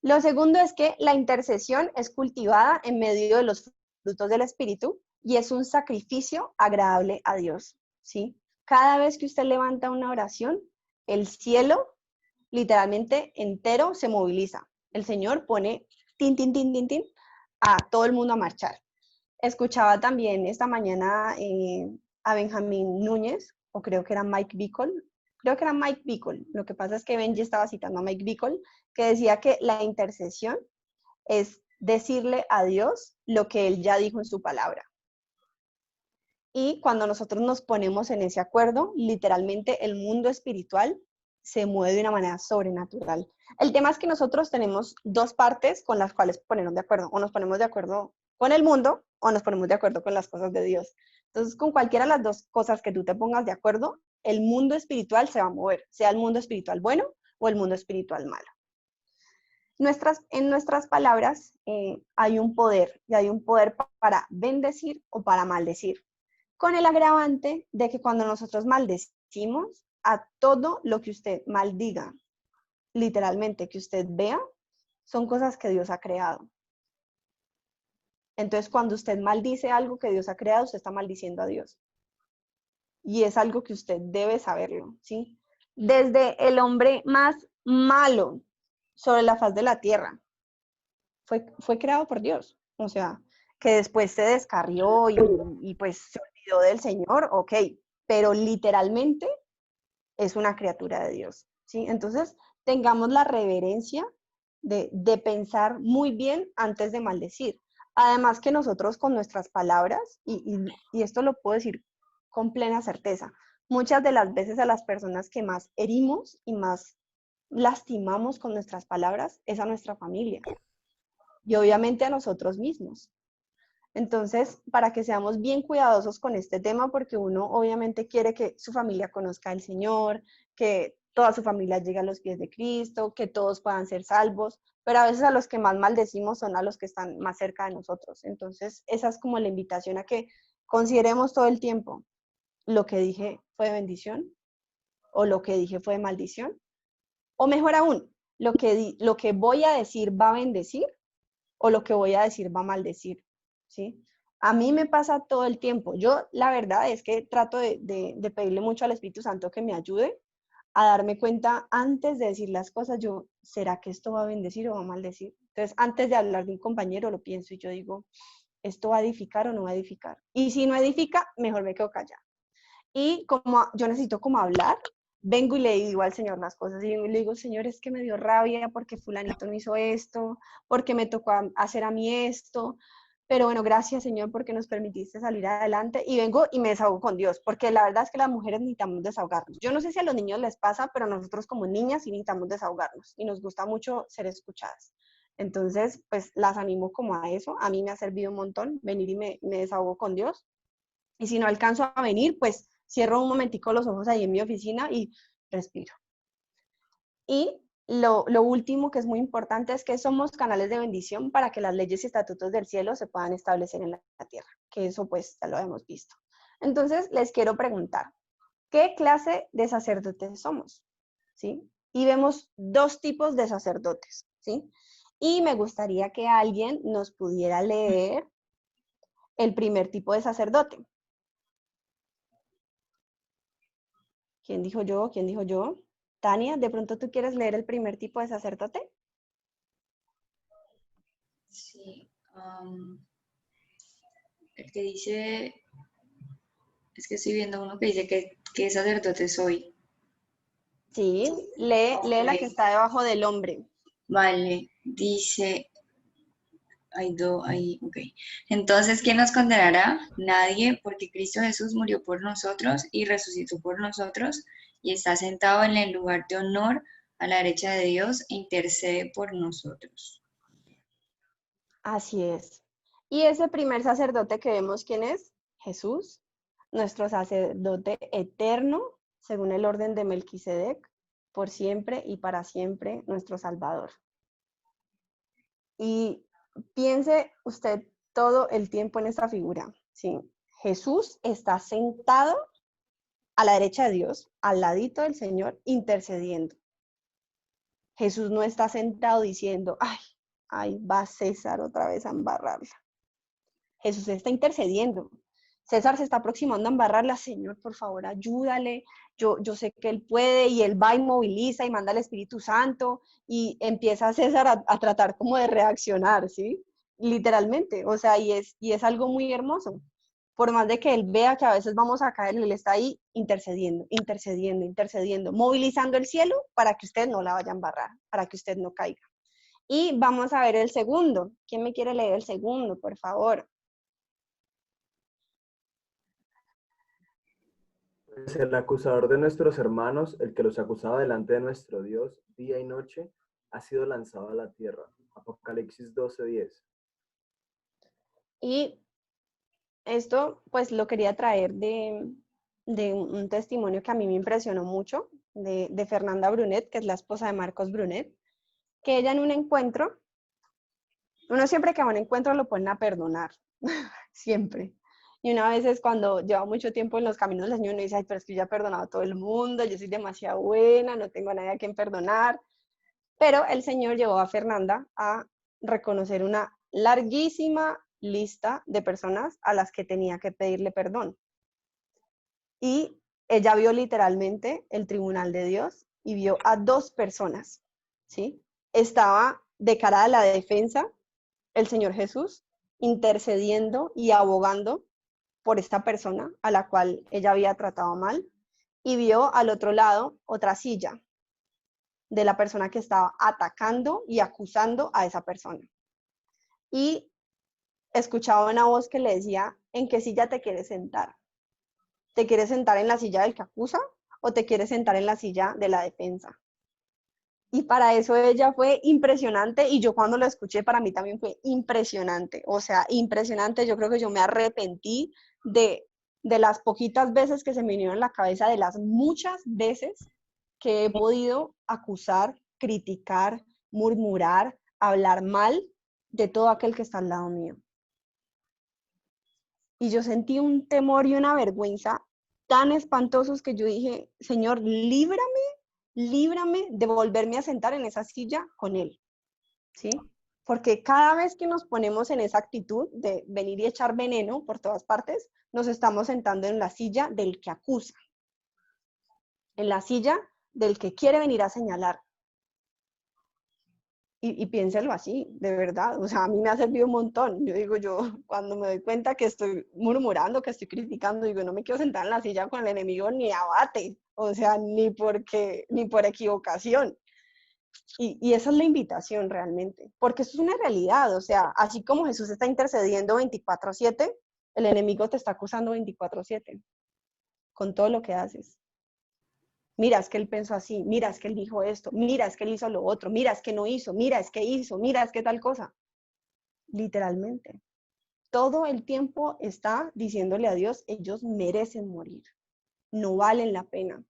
Lo segundo es que la intercesión es cultivada en medio de los frutos del Espíritu y es un sacrificio agradable a Dios, ¿sí? Cada vez que usted levanta una oración, el cielo literalmente entero se moviliza. El Señor pone tin, tin, tin, tin, tin, a todo el mundo a marchar. Escuchaba también esta mañana a Benjamín Núñez, o creo que era Mike Bickle, lo que pasa es que Benji estaba citando a Mike Bickle, que decía que la intercesión es decirle a Dios lo que Él ya dijo en su palabra. Y cuando nosotros nos ponemos en ese acuerdo, literalmente el mundo espiritual se mueve de una manera sobrenatural. El tema es que nosotros tenemos dos partes con las cuales ponernos de acuerdo. O nos ponemos de acuerdo con el mundo o nos ponemos de acuerdo con las cosas de Dios. Entonces, con cualquiera de las dos cosas que tú te pongas de acuerdo, el mundo espiritual se va a mover, sea el mundo espiritual bueno o el mundo espiritual malo. En nuestras palabras hay un poder, y hay un poder para bendecir o para maldecir, con el agravante de que cuando nosotros maldecimos, a todo lo que usted maldiga, literalmente que usted vea, son cosas que Dios ha creado. Entonces, cuando usted maldice algo que Dios ha creado, usted está maldiciendo a Dios. Y es algo que usted debe saberlo, ¿sí? Desde el hombre más malo sobre la faz de la tierra, fue creado por Dios. O sea, que después se descarrió y pues se olvidó del Señor, ok, pero literalmente es una criatura de Dios, ¿sí? Entonces, tengamos la reverencia de pensar muy bien antes de maldecir. Además que nosotros con nuestras palabras, y esto lo puedo decir con plena certeza, muchas de las veces a las personas que más herimos y más lastimamos con nuestras palabras es a nuestra familia y obviamente a nosotros mismos. Entonces, para que seamos bien cuidadosos con este tema, porque uno obviamente quiere que su familia conozca al Señor, que toda su familia llegue a los pies de Cristo, que todos puedan ser salvos, pero a veces a los que más maldecimos son a los que están más cerca de nosotros. Entonces, esa es como la invitación a que consideremos todo el tiempo, lo que dije fue de bendición o lo que dije fue de maldición, o mejor aún, lo que voy a decir va a bendecir o lo que voy a decir va a maldecir, ¿sí? A mí me pasa todo el tiempo. Yo, la verdad es que trato de pedirle mucho al Espíritu Santo que me ayude a darme cuenta antes de decir las cosas, ¿será que esto va a bendecir o va a maldecir? Entonces, antes de hablar de un compañero, lo pienso y yo digo, ¿esto va a edificar o no va a edificar? Y si no edifica, mejor me quedo callada. Y como yo necesito como hablar, vengo y le digo al Señor las cosas. Y le digo, Señor, es que me dio rabia porque fulanito no hizo esto, porque me tocó hacer a mí esto. Pero bueno, gracias, Señor, porque nos permitiste salir adelante. Y vengo y me desahogo con Dios, porque la verdad es que las mujeres necesitamos desahogarnos. Yo no sé si a los niños les pasa, pero nosotros como niñas sí necesitamos desahogarnos. Y nos gusta mucho ser escuchadas. Entonces, pues las animo como a eso. A mí me ha servido un montón venir y me desahogo con Dios. Y si no alcanzo a venir, pues cierro un momentico los ojos ahí en mi oficina y respiro. Y lo último que es muy importante es que somos canales de bendición para que las leyes y estatutos del cielo se puedan establecer en la tierra, que eso pues ya lo hemos visto. Entonces les quiero preguntar, ¿qué clase de sacerdotes somos? ¿Sí? Y vemos dos tipos de sacerdotes, ¿sí? Y me gustaría que alguien nos pudiera leer el primer tipo de sacerdote. ¿Quién dijo yo? ¿Quién dijo yo? Tania, ¿de pronto tú quieres leer el primer tipo de sacerdote? Sí. El que dice, es que estoy viendo uno que dice que sacerdote soy. Sí, lee la que Ok. está debajo del hombre. Vale, dice, ok. Entonces, ¿quién nos condenará? Nadie, porque Cristo Jesús murió por nosotros y resucitó por nosotros y está sentado en el lugar de honor a la derecha de Dios e intercede por nosotros. Así es. Y ese primer sacerdote que vemos, ¿quién es? Jesús, nuestro sacerdote eterno, según el orden de Melquisedec, por siempre y para siempre, nuestro Salvador. Y piense usted todo el tiempo en esta figura, ¿sí? Jesús está sentado a la derecha de Dios, al ladito del Señor, intercediendo. Jesús no está sentado diciendo, ay, va César otra vez a embarrarla. Jesús está intercediendo. César se está aproximando a embarrarla, Señor, por favor, ayúdale. Yo sé que él puede y él va y moviliza y manda al Espíritu Santo y empieza César a tratar como de reaccionar, ¿sí? Literalmente, o sea, y es algo muy hermoso. Por más de que él vea que a veces vamos a caer, él está ahí intercediendo, intercediendo, intercediendo, movilizando el cielo para que usted no la vaya a embarrar, para que usted no caiga. Y vamos a ver el segundo. ¿Quién me quiere leer el segundo, por favor? Pues el acusador de nuestros hermanos, el que los acusaba delante de nuestro Dios día y noche, ha sido lanzado a la tierra. Apocalipsis 12:10. Y esto, pues, lo quería traer de un testimonio que a mí me impresionó mucho, de Fernanda Brunet, que es la esposa de Marcos Brunet, que ella en un encuentro, uno siempre que va a un encuentro lo ponen a perdonar, siempre. Y una vez es cuando lleva mucho tiempo en los caminos del Señor, uno dice, ay, pero es que yo ya he perdonado a todo el mundo, yo soy demasiado buena, no tengo a nadie a quien perdonar. Pero el Señor llevó a Fernanda a reconocer una larguísima lista de personas a las que tenía que pedirle perdón. Y ella vio literalmente el tribunal de Dios y vio a dos personas, ¿sí? Estaba de cara a la defensa el Señor Jesús intercediendo y abogando por esta persona a la cual ella había tratado mal, y vio al otro lado otra silla de la persona que estaba atacando y acusando a esa persona. Y escuchaba una voz que le decía, ¿en qué silla te quieres sentar? ¿Te quieres sentar en la silla del que acusa o te quieres sentar en la silla de la defensa? Y para eso ella fue impresionante, y yo cuando lo escuché para mí también fue impresionante, o sea, impresionante. Yo creo que yo me arrepentí de las poquitas veces que se me vinieron en la cabeza, de las muchas veces que he podido acusar, criticar, murmurar, hablar mal de todo aquel que está al lado mío. Y yo sentí un temor y una vergüenza tan espantosos que yo dije, Señor, líbrame de volverme a sentar en esa silla con él, ¿sí? Porque cada vez que nos ponemos en esa actitud de venir y echar veneno por todas partes, nos estamos sentando en la silla del que acusa, en la silla del que quiere venir a señalar. Y piénselo así, de verdad. O sea, a mí me ha servido un montón. Yo, cuando me doy cuenta que estoy murmurando, que estoy criticando, digo, no me quiero sentar en la silla con el enemigo ni abate. O sea, ni por equivocación. Y esa es la invitación realmente, porque eso es una realidad. O sea, así como Jesús está intercediendo 24/7, el enemigo te está acusando 24/7 con todo lo que haces. Mira, es que él pensó así, mira, es que él dijo esto, mira, es que él hizo lo otro, mira, es que no hizo, mira, es que hizo, mira, es que tal cosa. Literalmente. Todo el tiempo está diciéndole a Dios, ellos merecen morir, no valen la pena.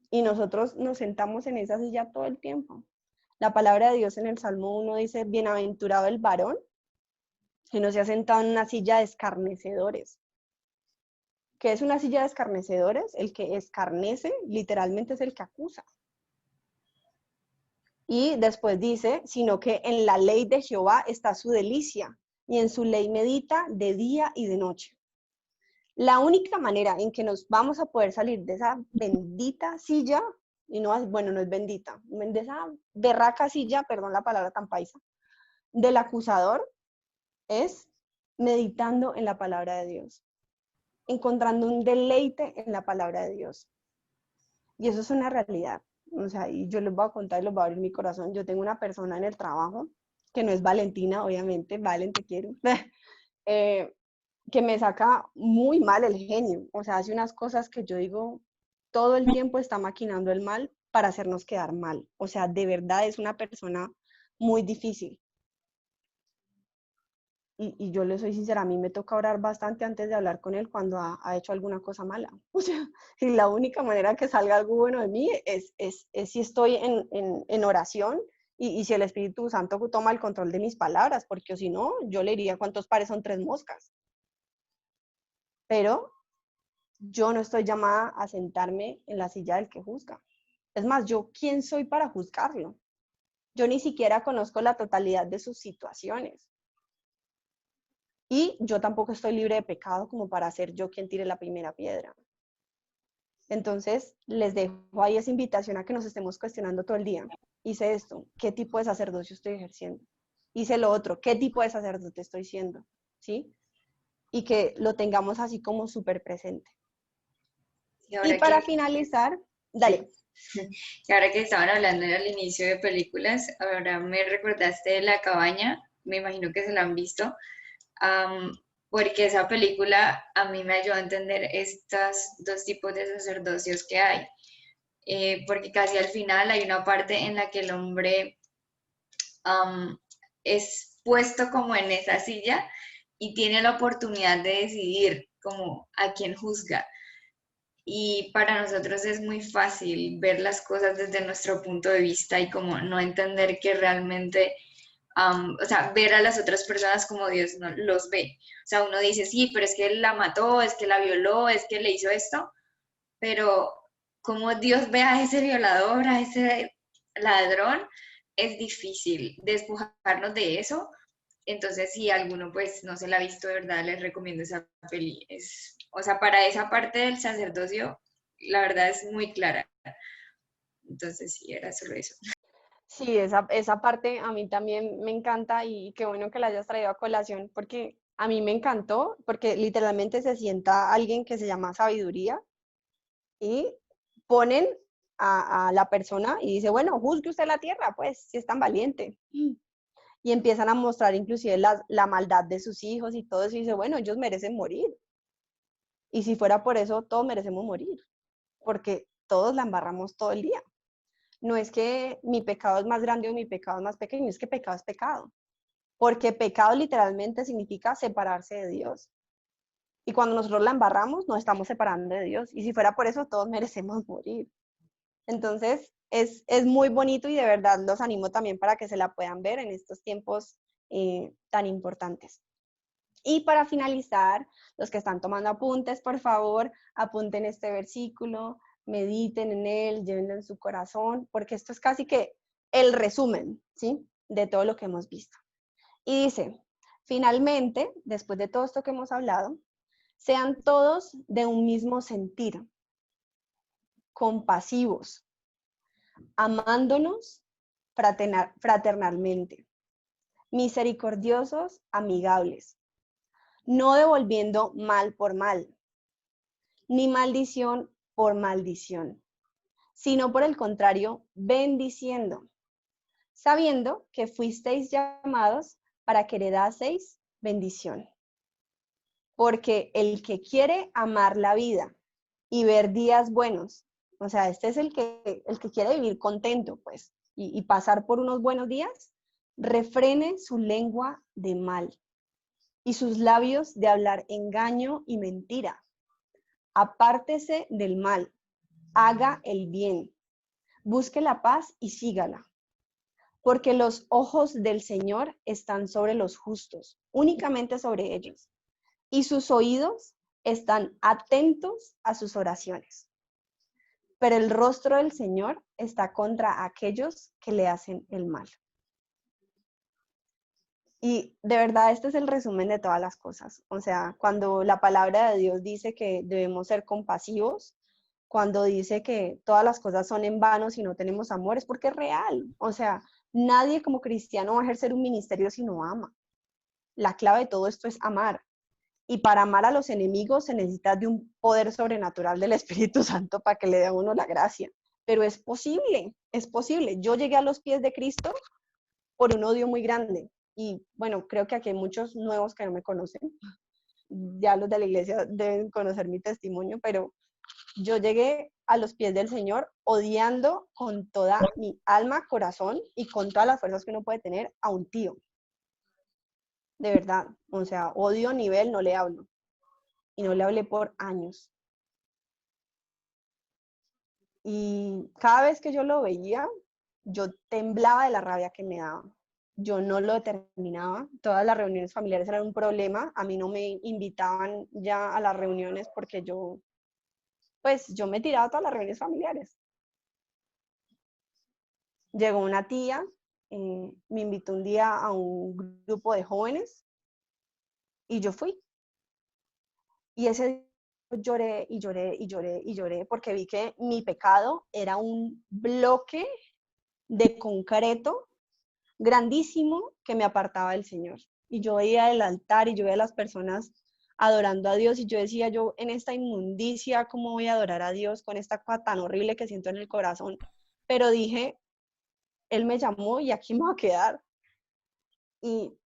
Y nosotros nos sentamos en esa silla todo el tiempo. La palabra de Dios en el Salmo 1 dice, bienaventurado el varón que no se ha sentado en una silla de escarnecedores. ¿Qué es una silla de escarnecedores? El que escarnece literalmente es el que acusa. Y después dice, sino que en la ley de Jehová está su delicia, y en su ley medita de día y de noche. La única manera en que nos vamos a poder salir de esa bendita silla, y no, bueno, no es bendita, de esa berraca silla, perdón la palabra tan paisa, del acusador, es meditando en la palabra de Dios, encontrando un deleite en la palabra de Dios. Y eso es una realidad. O sea, y yo les voy a contar y les voy a abrir mi corazón. Yo tengo una persona en el trabajo, que no es Valentina, obviamente, Valen, te quiero, que me saca muy mal el genio. O sea, hace unas cosas que yo digo, todo el tiempo está maquinando el mal para hacernos quedar mal. O sea, de verdad es una persona muy difícil. Y yo le soy sincera, a mí me toca orar bastante antes de hablar con él cuando ha hecho alguna cosa mala. O sea, y la única manera que salga algo bueno de mí es si estoy en oración y si el Espíritu Santo toma el control de mis palabras, porque si no, yo le diría cuántos pares son 3 moscas. Pero yo no estoy llamada a sentarme en la silla del que juzga. Es más, yo, ¿quién soy para juzgarlo? Yo ni siquiera conozco la totalidad de sus situaciones. Y yo tampoco estoy libre de pecado como para ser yo quien tire la primera piedra. Entonces, les dejo ahí esa invitación a que nos estemos cuestionando todo el día. Hice esto, ¿qué tipo de sacerdocio estoy ejerciendo? Hice lo otro, ¿qué tipo de sacerdote estoy siendo? ¿Sí? Y que lo tengamos así como súper presente. Y para finalizar, dale. Y ahora que estaban hablando al inicio de películas, ahora me recordaste de La Cabaña, me imagino que se la han visto. Porque esa película a mí me ayudó a entender estos 2 tipos de sacerdocios que hay. Porque casi al final hay una parte en la que el hombre es puesto como en esa silla y tiene la oportunidad de decidir como a quién juzga. Y para nosotros es muy fácil ver las cosas desde nuestro punto de vista y como no entender que realmente o sea, ver a las otras personas como Dios no los ve. O sea, uno dice, sí, pero es que él la mató, es que la violó, es que le hizo esto, pero como Dios ve a ese violador, a ese ladrón, es difícil despojarnos de eso. Entonces, si alguno pues no se la ha visto, de verdad, les recomiendo esa peli. O sea, para esa parte del sacerdocio, la verdad es muy clara. Entonces, sí, era solo eso. Sí, esa parte a mí también me encanta y qué bueno que la hayas traído a colación porque a mí me encantó, porque literalmente se sienta alguien que se llama sabiduría y ponen a la persona y dice, bueno, juzgue usted la tierra, pues, si es tan valiente. Y empiezan a mostrar inclusive la maldad de sus hijos y todo eso y dice, bueno, ellos merecen morir. Y si fuera por eso, todos merecemos morir, porque todos la embarramos todo el día. No es que mi pecado es más grande o mi pecado es más pequeño, es que pecado es pecado. Porque pecado literalmente significa separarse de Dios. Y cuando nosotros la embarramos, nos estamos separando de Dios. Y si fuera por eso, todos merecemos morir. Entonces, es muy bonito y de verdad los animo también para que se la puedan ver en estos tiempos tan importantes. Y para finalizar, los que están tomando apuntes, por favor, apunten este versículo, mediten en él, llévenlo en su corazón, porque esto es casi que el resumen, ¿sí?, de todo lo que hemos visto. Y dice, finalmente, después de todo esto que hemos hablado, sean todos de un mismo sentir, compasivos, amándonos fraternalmente, misericordiosos, amigables, no devolviendo mal por mal, ni maldición por maldición, sino por el contrario, bendiciendo, sabiendo que fuisteis llamados para que heredaseis bendición. Porque el que quiere amar la vida y ver días buenos, o sea, este es el que quiere vivir contento, pues, y pasar por unos buenos días, refrene su lengua de mal y sus labios de hablar engaño y mentira. Apártese del mal, haga el bien, busque la paz y sígala. Porque los ojos del Señor están sobre los justos, únicamente sobre ellos, y sus oídos están atentos a sus oraciones. Pero el rostro del Señor está contra aquellos que le hacen el mal. Y de verdad este es el resumen de todas las cosas. O sea, cuando la palabra de Dios dice que debemos ser compasivos, cuando dice que todas las cosas son en vano si no tenemos amor, es porque es real. O sea, nadie como cristiano va a ejercer un ministerio si no ama. La clave de todo esto es amar. Y para amar a los enemigos se necesita de un poder sobrenatural del Espíritu Santo para que le dé a uno la gracia. Pero es posible, es posible. Yo llegué a los pies de Cristo por un odio muy grande. Y bueno, creo que aquí hay muchos nuevos que no me conocen. Ya los de la iglesia deben conocer mi testimonio, pero yo llegué a los pies del Señor odiando con toda mi alma, corazón y con todas las fuerzas que uno puede tener a un tío. De verdad, o sea, odio a nivel, no le hablo. Y no le hablé por años. Y cada vez que yo lo veía, yo temblaba de la rabia que me daba. Yo no lo determinaba. Todas las reuniones familiares eran un problema. A mí no me invitaban ya a las reuniones porque yo me tiraba a todas las reuniones familiares. Llegó una tía, me invitó un día a un grupo de jóvenes y yo fui. Y ese día lloré y lloré y lloré y lloré porque vi que mi pecado era un bloque de concreto grandísimo que me apartaba del Señor. Y yo veía el altar y yo veía a las personas adorando a Dios y yo decía, yo en esta inmundicia, ¿cómo voy a adorar a Dios con esta cosa tan horrible que siento en el corazón? Pero dije, Él me llamó y aquí me voy a quedar. Y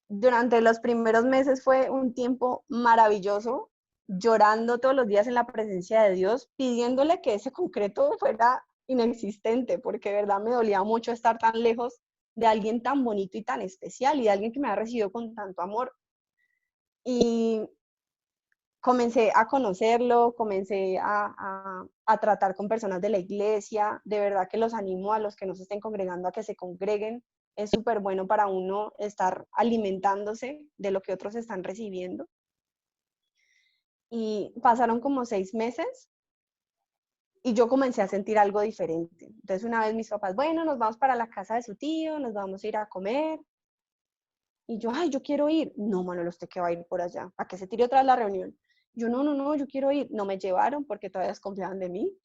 durante los primeros meses fue un tiempo maravilloso, llorando todos los días en la presencia de Dios, pidiéndole que ese concreto fuera inexistente, porque de verdad me dolía mucho estar tan lejos de alguien tan bonito y tan especial y de alguien que me ha recibido con tanto amor. Y comencé a conocerlo, comencé a tratar con personas de la iglesia. De verdad que los animo a los que no se estén congregando a que se congreguen. Es súper bueno para uno estar alimentándose de lo que otros están recibiendo. Y pasaron como 6 meses y yo comencé a sentir algo diferente. Entonces una vez mis papás, bueno, nos vamos para la casa de su tío, nos vamos a ir a comer. Y yo, ay, yo quiero ir. No, Manuel, usted que va a ir por allá. ¿Para qué se tire otra vez la reunión? Yo, no, yo quiero ir. No me llevaron porque todavía desconfiaban de mí.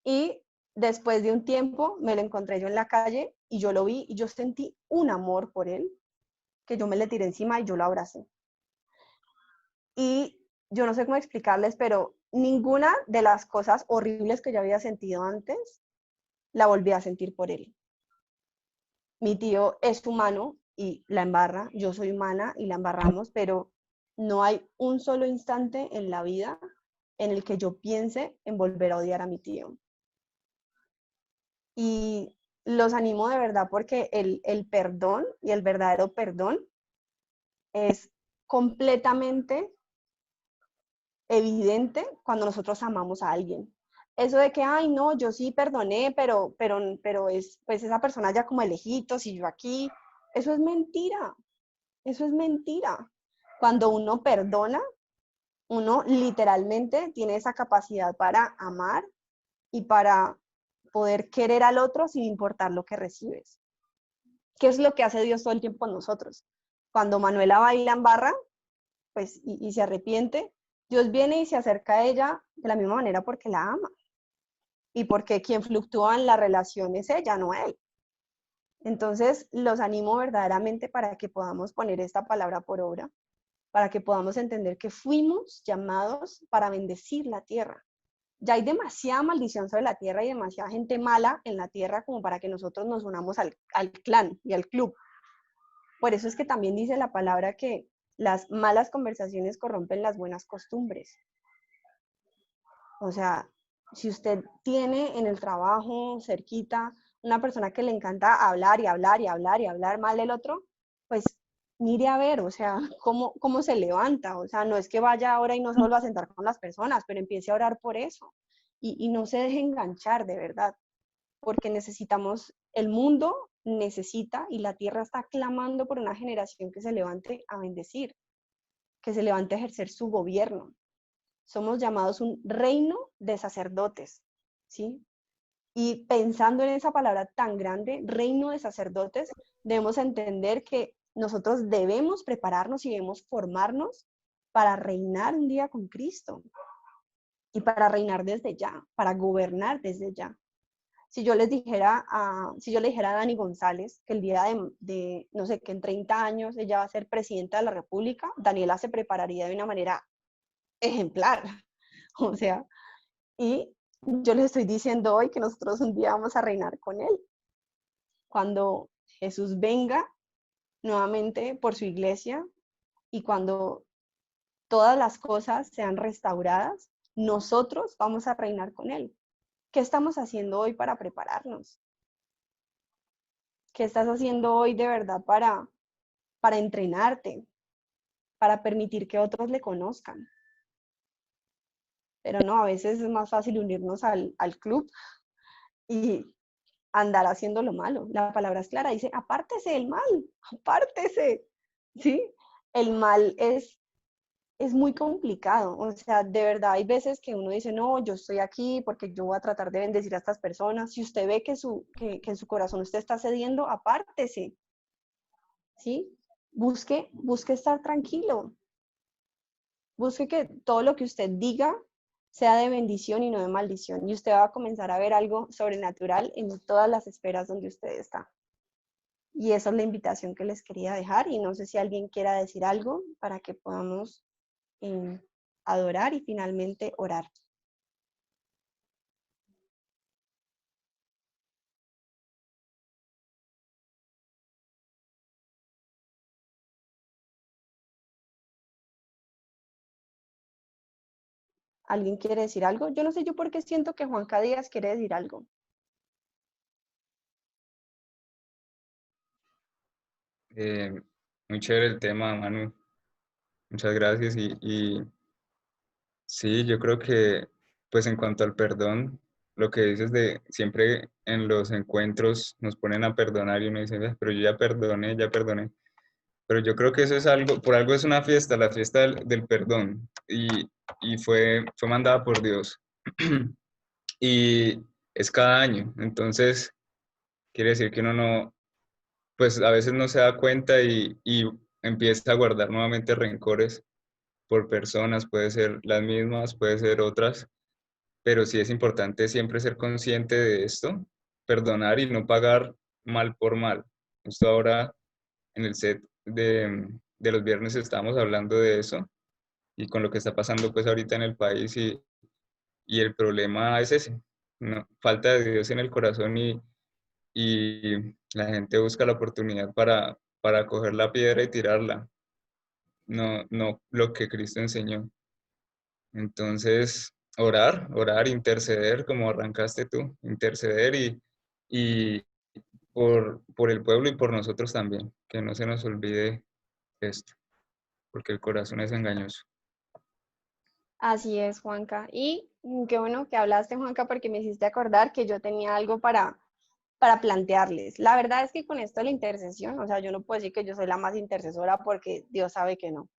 Y después de un tiempo me lo encontré yo en la calle y yo lo vi y yo sentí un amor por él, que yo me le tiré encima y yo lo abracé. Y yo no sé cómo explicarles, pero ninguna de las cosas horribles que yo había sentido antes, la volví a sentir por él. Mi tío es humano y la embarra, yo soy humana y la embarramos, pero no hay un solo instante en la vida en el que yo piense en volver a odiar a mi tío. Y los animo de verdad porque el perdón y el verdadero perdón es completamente evidente cuando nosotros amamos a alguien. Eso de que, ay, no, yo sí perdoné, pero es, pues esa persona ya como de lejitos y yo aquí, eso es mentira, eso es mentira. Cuando uno perdona, uno literalmente tiene esa capacidad para amar y para poder querer al otro sin importar lo que recibes. ¿Qué es lo que hace Dios todo el tiempo con nosotros? Cuando Manuela baila en barra, pues, y se arrepiente, Dios viene y se acerca a ella de la misma manera porque la ama. Y porque quien fluctúa en la relación es ella, no él. Entonces, los animo verdaderamente para que podamos poner esta palabra por obra, para que podamos entender que fuimos llamados para bendecir la tierra. Ya hay demasiada maldición sobre la tierra y demasiada gente mala en la tierra como para que nosotros nos unamos al clan y al club. Por eso es que también dice la palabra que las malas conversaciones corrompen las buenas costumbres. O sea, si usted tiene en el trabajo cerquita una persona que le encanta hablar y hablar y hablar y hablar mal del otro, pues mire a ver, o sea, cómo se levanta. O sea, no es que vaya ahora y no se vuelva a sentar con las personas, pero empiece a orar por eso. Y no se deje enganchar, de verdad, porque necesitamos, el mundo necesita y la tierra está clamando por una generación que se levante a bendecir, que se levante a ejercer su gobierno. Somos llamados un reino de sacerdotes, ¿sí? Y pensando en esa palabra tan grande, reino de sacerdotes, debemos entender que nosotros debemos prepararnos y debemos formarnos para reinar un día con Cristo y para reinar desde ya, para gobernar desde ya. Si yo le dijera a Dani González que el día de, no sé, que en 30 años ella va a ser presidenta de la República, Daniela se prepararía de una manera ejemplar. O sea, y yo les estoy diciendo hoy que nosotros un día vamos a reinar con él. Cuando Jesús venga nuevamente por su iglesia y cuando todas las cosas sean restauradas, nosotros vamos a reinar con él. ¿Qué estamos haciendo hoy para prepararnos? ¿Qué estás haciendo hoy de verdad para entrenarte, para permitir que otros le conozcan? Pero no, a veces es más fácil unirnos al club y andar haciendo lo malo. La palabra es clara, dice, apártese del mal, apártese, ¿sí? El mal es muy complicado, o sea, de verdad hay veces que uno dice, no, yo estoy aquí porque yo voy a tratar de bendecir a estas personas. Si usted ve que en su corazón usted está cediendo, apártese, ¿sí? Busque estar tranquilo, busque que todo lo que usted diga sea de bendición y no de maldición, y usted va a comenzar a ver algo sobrenatural en todas las esferas donde usted está. Y esa es la invitación que les quería dejar, y no sé si alguien quiera decir algo para que podamos adorar y finalmente orar. ¿Alguien quiere decir algo? Yo no sé yo por qué siento que Juanca Díaz quiere decir algo. Muy chévere el tema, Manu. Muchas gracias. Y sí, yo creo que, pues en cuanto al perdón, lo que dices de siempre en los encuentros nos ponen a perdonar y uno dice, "Ah, pero yo ya perdoné, ya perdoné". Pero yo creo que eso es algo, por algo es una fiesta, la fiesta del perdón. Y fue mandada por Dios. Y es cada año. Entonces, quiere decir que uno no, pues a veces no se da cuenta y empieza a guardar nuevamente rencores por personas, puede ser las mismas, puede ser otras, pero sí es importante siempre ser consciente de esto, perdonar y no pagar mal por mal. Justo ahora en el set de los viernes estábamos hablando de eso y con lo que está pasando pues ahorita en el país y el problema es ese, ¿no? Falta de Dios en el corazón y la gente busca la oportunidad para coger la piedra y tirarla, no lo que Cristo enseñó. Entonces, orar, interceder, como arrancaste tú, interceder y por el pueblo y por nosotros también, que no se nos olvide esto, porque el corazón es engañoso. Así es, Juanca. Y qué bueno que hablaste, Juanca, porque me hiciste acordar que yo tenía algo para plantearles. La verdad es que con esto de la intercesión, o sea, yo no puedo decir que yo soy la más intercesora porque Dios sabe que no.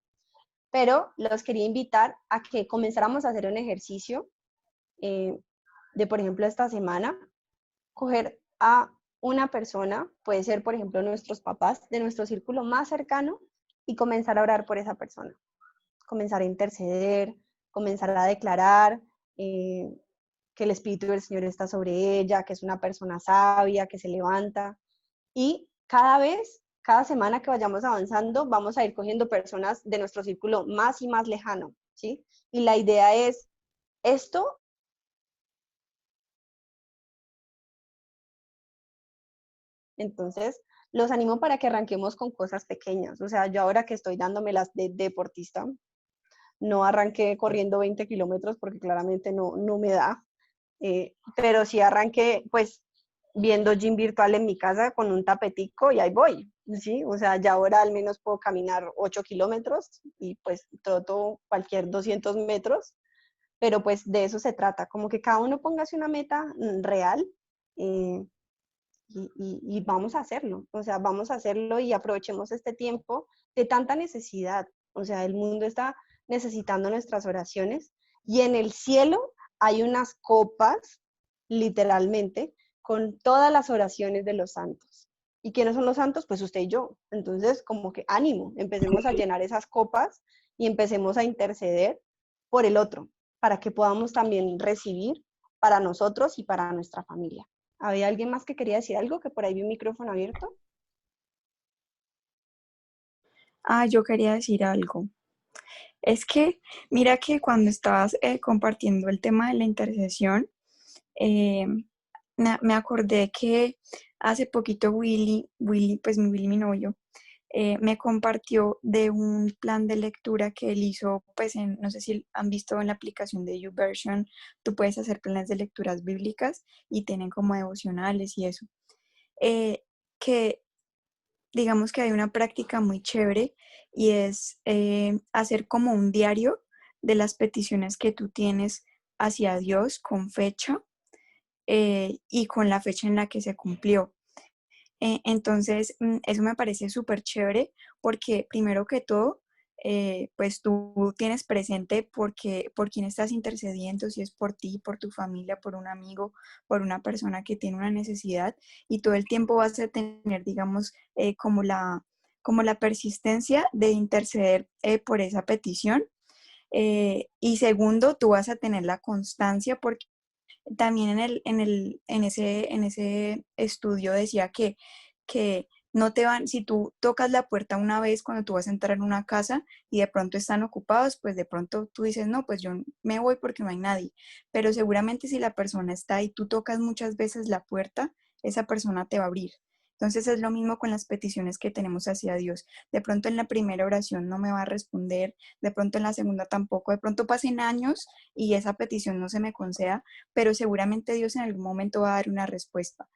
Pero los quería invitar a que comenzáramos a hacer un ejercicio de, por ejemplo, esta semana, coger a una persona, puede ser, por ejemplo, nuestros papás, de nuestro círculo más cercano, y comenzar a orar por esa persona. Comenzar a interceder, comenzar a declarar que el Espíritu del Señor está sobre ella, que es una persona sabia, que se levanta. Y cada vez, cada semana que vayamos avanzando, vamos a ir cogiendo personas de nuestro círculo más y más lejano, ¿sí? Y la idea es esto. Entonces, los animo para que arranquemos con cosas pequeñas. O sea, yo ahora que estoy dándomelas de deportista, no arranqué corriendo 20 kilómetros porque claramente no me da, pero sí arranqué pues viendo gym virtual en mi casa con un tapetico y ahí voy, ¿sí? O sea, ya ahora al menos puedo caminar 8 kilómetros y pues troto cualquier 200 metros, pero pues de eso se trata, como que cada uno póngase una meta real. eh, y vamos a hacerlo, o sea, vamos a hacerlo y aprovechemos este tiempo de tanta necesidad, o sea, el mundo está necesitando nuestras oraciones y en el cielo hay unas copas, literalmente, con todas las oraciones de los santos. ¿Y quiénes son los santos? Pues usted y yo. Entonces, como que ánimo, empecemos a llenar esas copas y empecemos a interceder por el otro, para que podamos también recibir para nosotros y para nuestra familia. ¿Había alguien más que quería decir algo? Que por ahí vi un micrófono abierto. Yo quería decir algo. Es que, mira que cuando estabas compartiendo el tema de la intercesión, eh, me acordé que hace poquito Willy, pues mi Willy, mi novio, me compartió de un plan de lectura que él hizo, pues no sé si han visto en la aplicación de YouVersion, tú puedes hacer planes de lecturas bíblicas y tienen como devocionales y eso. Eh, que digamos que hay una práctica muy chévere y es hacer como un diario de las peticiones que tú tienes hacia Dios con fecha y con la fecha en la que se cumplió. Entonces, eso me parece súper chévere porque primero que todo, pues tú tienes presente por quién estás intercediendo, si es por ti, por tu familia, por un amigo, por una persona que tiene una necesidad y todo el tiempo vas a tener, digamos, como la persistencia de interceder por esa petición. Y segundo, tú vas a tener la constancia porque también en ese estudio decía que no te van, si tú tocas la puerta una vez cuando tú vas a entrar en una casa y de pronto están ocupados, pues de pronto tú dices, no, pues yo me voy porque no hay nadie. Pero seguramente si la persona está y tú tocas muchas veces la puerta, esa persona te va a abrir. Entonces es lo mismo con las peticiones que tenemos hacia Dios. De pronto en la primera oración no me va a responder, de pronto en la segunda tampoco, de pronto pasen años y esa petición no se me conceda, pero seguramente Dios en algún momento va a dar una respuesta.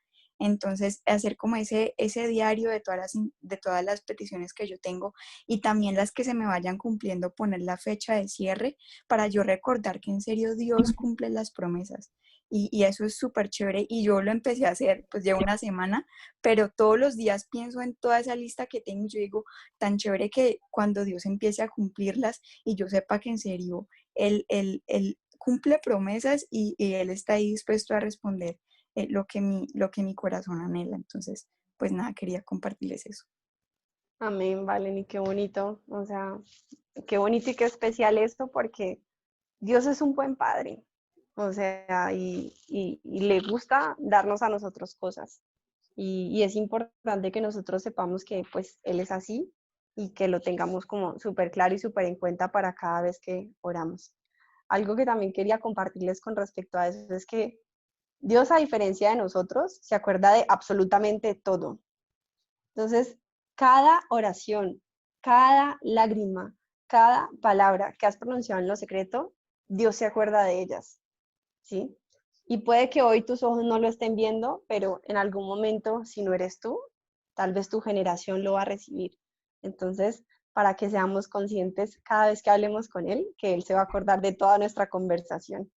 Entonces, hacer como ese diario de todas las peticiones que yo tengo y también las que se me vayan cumpliendo, poner la fecha de cierre para yo recordar que en serio Dios cumple las promesas. Y eso es súper chévere y yo lo empecé a hacer, pues llevo una semana, pero todos los días pienso en toda esa lista que tengo y yo digo, tan chévere que cuando Dios empiece a cumplirlas y yo sepa que en serio Él cumple promesas y Él está ahí dispuesto a responder lo que mi corazón anhela. Entonces, pues nada, quería compartirles eso. Amén, Valen, y qué bonito, o sea, qué bonito y qué especial esto, porque Dios es un buen padre, o sea, y le gusta darnos a nosotros cosas. Y es importante que nosotros sepamos que pues Él es así y que lo tengamos como súper claro y súper en cuenta para cada vez que oramos. Algo que también quería compartirles con respecto a eso es que Dios, a diferencia de nosotros, se acuerda de absolutamente todo. Entonces, cada oración, cada lágrima, cada palabra que has pronunciado en lo secreto, Dios se acuerda de ellas, ¿sí? Y puede que hoy tus ojos no lo estén viendo, pero en algún momento, si no eres tú, tal vez tu generación lo va a recibir. Entonces, para que seamos conscientes cada vez que hablemos con Él, que Él se va a acordar de toda nuestra conversación.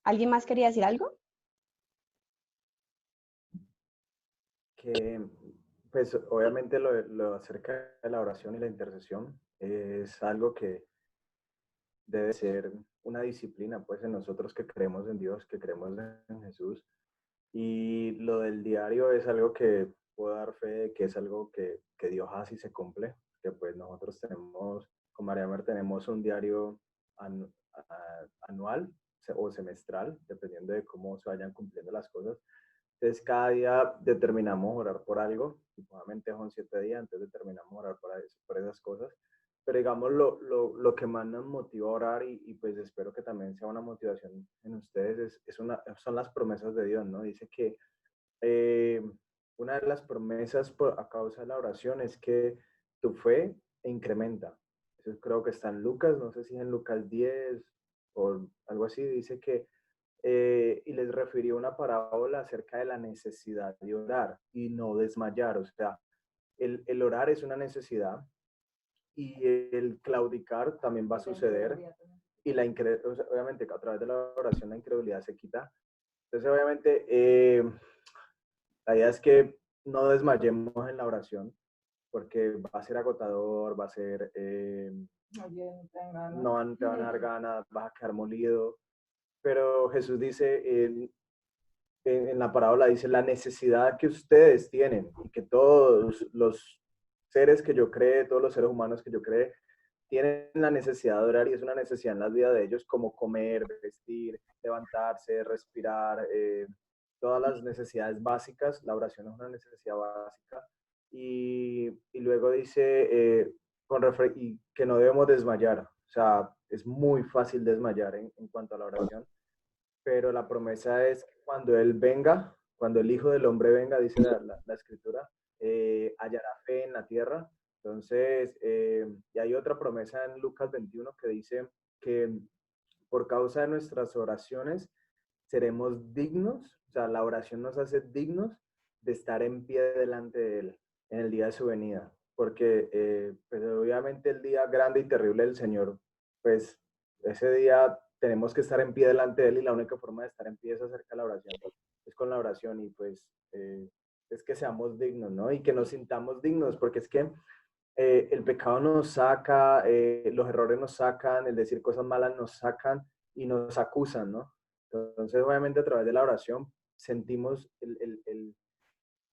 ¿Alguien más quería decir algo? Que, pues obviamente lo acerca de la oración y la intercesión es algo que debe ser una disciplina, pues en nosotros que creemos en Dios, que creemos en Jesús. Y lo del diario es algo que puedo dar fe de que es algo que Dios hace y se cumple, que pues nosotros tenemos, con María Mer tenemos un diario anual o semestral, dependiendo de cómo se vayan cumpliendo las cosas, Entonces cada día determinamos orar por algo, y nuevamente son 7 días, entonces determinamos orar por esas cosas. Pero digamos, lo que más nos motiva a orar, y pues espero que también sea una motivación en ustedes, son las promesas de Dios, ¿no? Dice que eh, una de las promesas a causa de la oración es que tu fe incrementa. Eso creo que está en Lucas, no sé si es en Lucas 10 o algo así, dice que, y les refirió una parábola acerca de la necesidad de orar y no desmayar. O sea, el orar es una necesidad y el claudicar también va a suceder. Y o sea, obviamente a través de la oración la incredulidad se quita. Entonces, obviamente, la idea es que no desmayemos en la oración, porque va a ser agotador, va a ser, no te van a dar ganas, vas a quedar molido. Pero Jesús dice, en la parábola dice, la necesidad que ustedes tienen y que todos los seres que yo creé, todos los seres humanos que yo creé, tienen la necesidad de orar, y es una necesidad en la vida de ellos, como comer, vestir, levantarse, respirar, todas las necesidades básicas. La oración es una necesidad básica. Y luego dice, y que no debemos desmayar. O sea, es muy fácil desmayar en cuanto a la oración, pero la promesa es que cuando Él venga, cuando el Hijo del Hombre venga, dice la Escritura, hallará fe en la tierra. Entonces, y hay otra promesa en Lucas 21 que dice que por causa de nuestras oraciones seremos dignos, o sea, la oración nos hace dignos de estar en pie delante de Él en el día de su venida, porque pues obviamente el día grande y terrible del Señor, pues ese día tenemos que estar en pie delante de Él, y la única forma de estar en pie es acerca de la oración, es con la oración. Y pues es que seamos dignos, ¿no? Y que nos sintamos dignos, porque es que el pecado nos saca, los errores nos sacan, el decir cosas malas nos sacan y nos acusan, ¿no? Entonces, obviamente, a través de la oración sentimos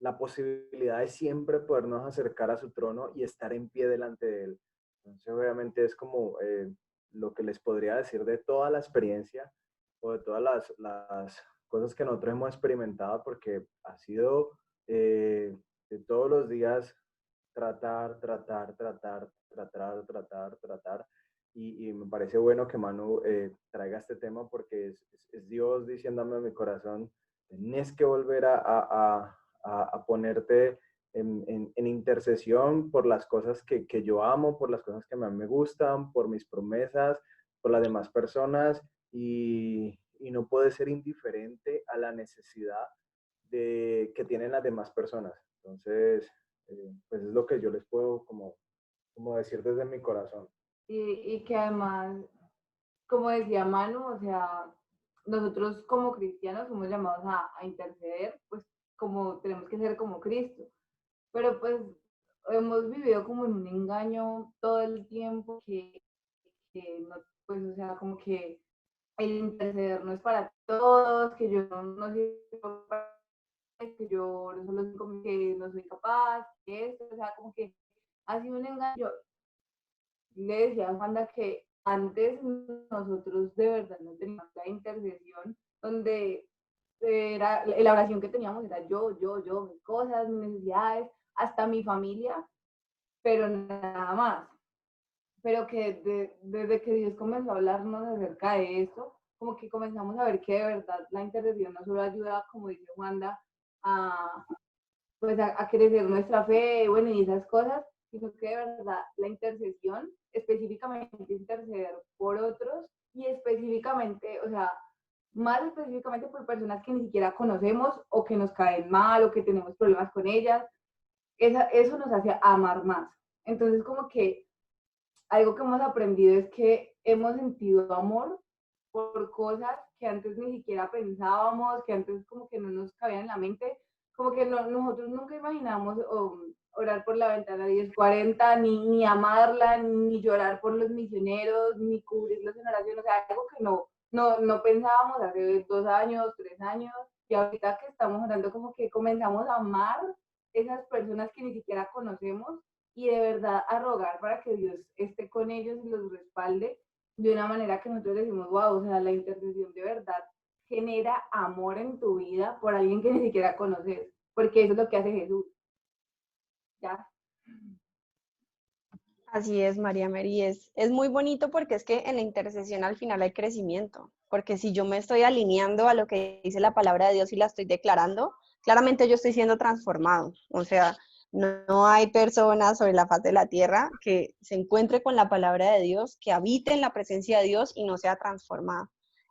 la posibilidad de siempre podernos acercar a su trono y estar en pie delante de él. Entonces, obviamente, es como lo que les podría decir de toda la experiencia, o de todas las cosas que nosotros hemos experimentado, porque ha sido de todos los días tratar. Y me parece bueno que Manu traiga este tema, porque es Dios diciéndome en mi corazón, tienes que volver a ponerte en intercesión por las cosas que yo amo, por las cosas que a mí me gustan, por mis promesas, por las demás personas, y no puedes ser indiferente a la necesidad que tienen las demás personas. Entonces, pues es lo que yo les puedo como decir desde mi corazón. Y que además, como decía Manu, o sea, nosotros como cristianos somos llamados a interceder, pues como tenemos que ser como Cristo, pero pues hemos vivido como en un engaño todo el tiempo que no, pues o sea, como que el interceder no es para todos, que yo no sirvo para, que yo solo soy como que no soy capaz, que esto, o sea, como que ha sido un engaño. Le decía a Wanda que antes nosotros de verdad no teníamos la intercesión, donde era, la oración que teníamos era yo, mis cosas, mis necesidades, hasta mi familia, pero nada más. Pero que desde que Dios comenzó a hablarnos acerca de esto, como que comenzamos a ver que de verdad la intercesión no solo ayuda, como dice Wanda, a, pues a crecer nuestra fe, bueno, y esas cosas, sino que de verdad la intercesión, específicamente interceder por otros, y específicamente, o sea, más específicamente por personas que ni siquiera conocemos o que nos caen mal o que tenemos problemas con ellas, eso nos hace amar más. Entonces, como que algo que hemos aprendido es que hemos sentido amor por cosas que antes ni siquiera pensábamos, que antes como que no nos cabían en la mente, como que nosotros nunca imaginamos orar por la ventana 1040, ni amarla, ni llorar por los misioneros, ni cubrirlos en oración, o sea, algo que no pensábamos hace 2 años, 3 años, y ahorita que estamos orando como que comenzamos a amar esas personas que ni siquiera conocemos, y de verdad a rogar para que Dios esté con ellos y los respalde de una manera que nosotros decimos, wow, o sea, la intercesión de verdad genera amor en tu vida por alguien que ni siquiera conoces, porque eso es lo que hace Jesús. ¿Ya? Así es, María Mary, es muy bonito porque es que en la intercesión al final hay crecimiento, porque si yo me estoy alineando a lo que dice la palabra de Dios y la estoy declarando, claramente yo estoy siendo transformado. O sea, no hay persona sobre la faz de la tierra que se encuentre con la palabra de Dios, que habite en la presencia de Dios y no sea transformado.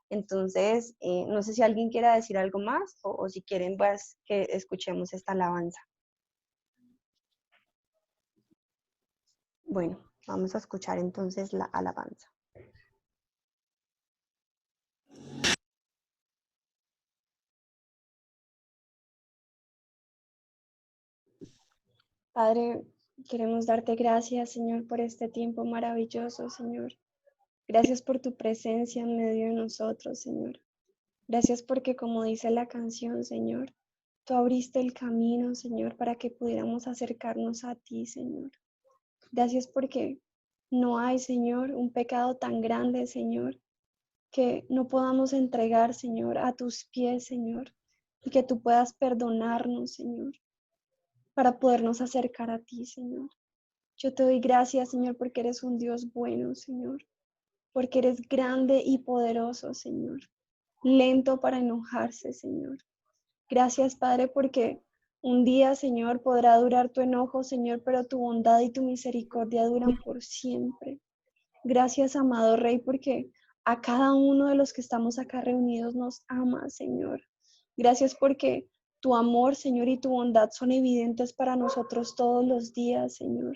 Entonces, no sé si alguien quiera decir algo más o si quieren pues que escuchemos esta alabanza. Bueno, vamos a escuchar entonces la alabanza. Padre, queremos darte gracias, Señor, por este tiempo maravilloso, Señor. Gracias por tu presencia en medio de nosotros, Señor. Gracias porque, como dice la canción, Señor, tú abriste el camino, Señor, para que pudiéramos acercarnos a ti, Señor. Gracias porque no hay, Señor, un pecado tan grande, Señor, que no podamos entregar, Señor, a tus pies, Señor, y que tú puedas perdonarnos, Señor, para podernos acercar a ti, Señor. Yo te doy gracias, Señor, porque eres un Dios bueno, Señor, porque eres grande y poderoso, Señor, lento para enojarse, Señor. Gracias, Padre, porque un día, Señor, podrá durar tu enojo, Señor, pero tu bondad y tu misericordia duran por siempre. Gracias, amado Rey, porque a cada uno de los que estamos acá reunidos nos ama, Señor. Gracias porque tu amor, Señor, y tu bondad son evidentes para nosotros todos los días, Señor.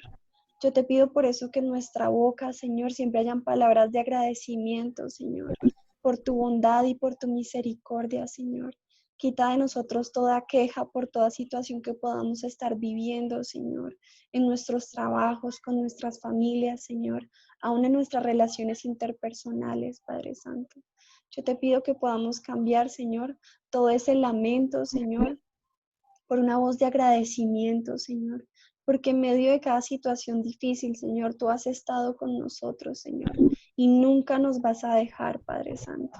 Yo te pido por eso que en nuestra boca, Señor, siempre hayan palabras de agradecimiento, Señor, por tu bondad y por tu misericordia, Señor. Quita de nosotros toda queja por toda situación que podamos estar viviendo, Señor, en nuestros trabajos, con nuestras familias, Señor, aún en nuestras relaciones interpersonales, Padre Santo. Yo te pido que podamos cambiar, Señor, todo ese lamento, Señor, por una voz de agradecimiento, Señor, porque en medio de cada situación difícil, Señor, tú has estado con nosotros, Señor, y nunca nos vas a dejar, Padre Santo.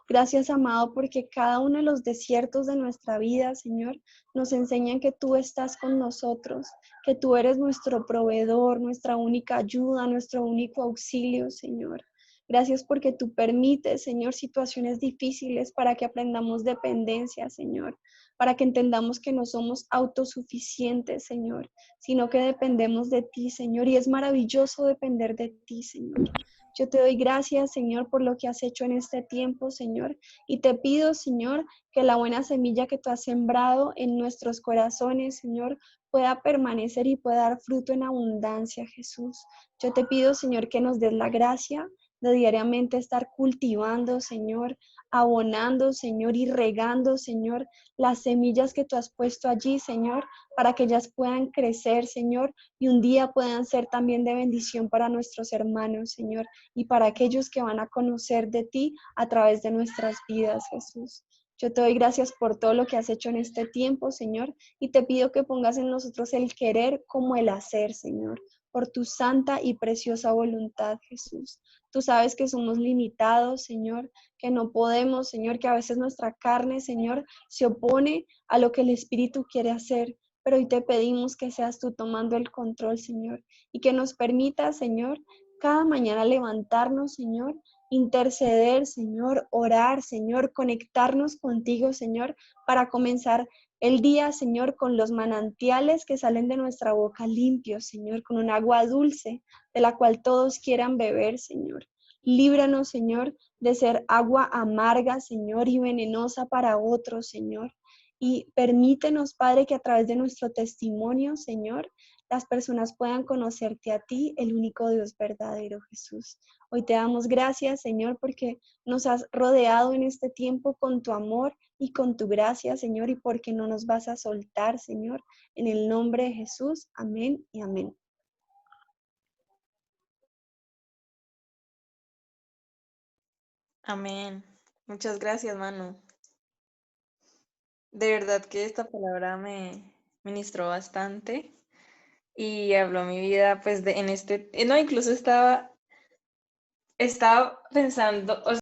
Gracias, amado, porque cada uno de los desiertos de nuestra vida, Señor, nos enseñan que tú estás con nosotros, que tú eres nuestro proveedor, nuestra única ayuda, nuestro único auxilio, Señor. Gracias porque tú permites, Señor, situaciones difíciles para que aprendamos dependencia, Señor, para que entendamos que no somos autosuficientes, Señor, sino que dependemos de ti, Señor, y es maravilloso depender de ti, Señor. Yo te doy gracias, Señor, por lo que has hecho en este tiempo, Señor, y te pido, Señor, que la buena semilla que tú has sembrado en nuestros corazones, Señor, pueda permanecer y pueda dar fruto en abundancia, Jesús. Yo te pido, Señor, que nos des la gracia de diariamente estar cultivando, Señor, abonando, Señor, y regando, Señor, las semillas que tú has puesto allí, Señor, para que ellas puedan crecer, Señor, y un día puedan ser también de bendición para nuestros hermanos, Señor, y para aquellos que van a conocer de ti a través de nuestras vidas, Jesús. Yo te doy gracias por todo lo que has hecho en este tiempo, Señor, y te pido que pongas en nosotros el querer como el hacer, Señor, por tu santa y preciosa voluntad, Jesús. Tú sabes que somos limitados, Señor, que no podemos, Señor, que a veces nuestra carne, Señor, se opone a lo que el Espíritu quiere hacer, pero hoy te pedimos que seas tú tomando el control, Señor, y que nos permita, Señor, cada mañana levantarnos, Señor, interceder, Señor, orar, Señor, conectarnos contigo, Señor, para comenzar el día, Señor, con los manantiales que salen de nuestra boca limpios, Señor, con un agua dulce de la cual todos quieran beber, Señor. Líbranos, Señor, de ser agua amarga, Señor, y venenosa para otros, Señor. Y permítenos, Padre, que a través de nuestro testimonio, Señor, las personas puedan conocerte a ti, el único Dios verdadero, Jesús. Hoy te damos gracias, Señor, porque nos has rodeado en este tiempo con tu amor y con tu gracia, Señor, y porque no nos vas a soltar, Señor. En el nombre de Jesús, amén y amén. Amén. Muchas gracias, Manu. De verdad que esta palabra me ministró bastante y habló mi vida, pues, en este, no, incluso estaba pensando, o sea,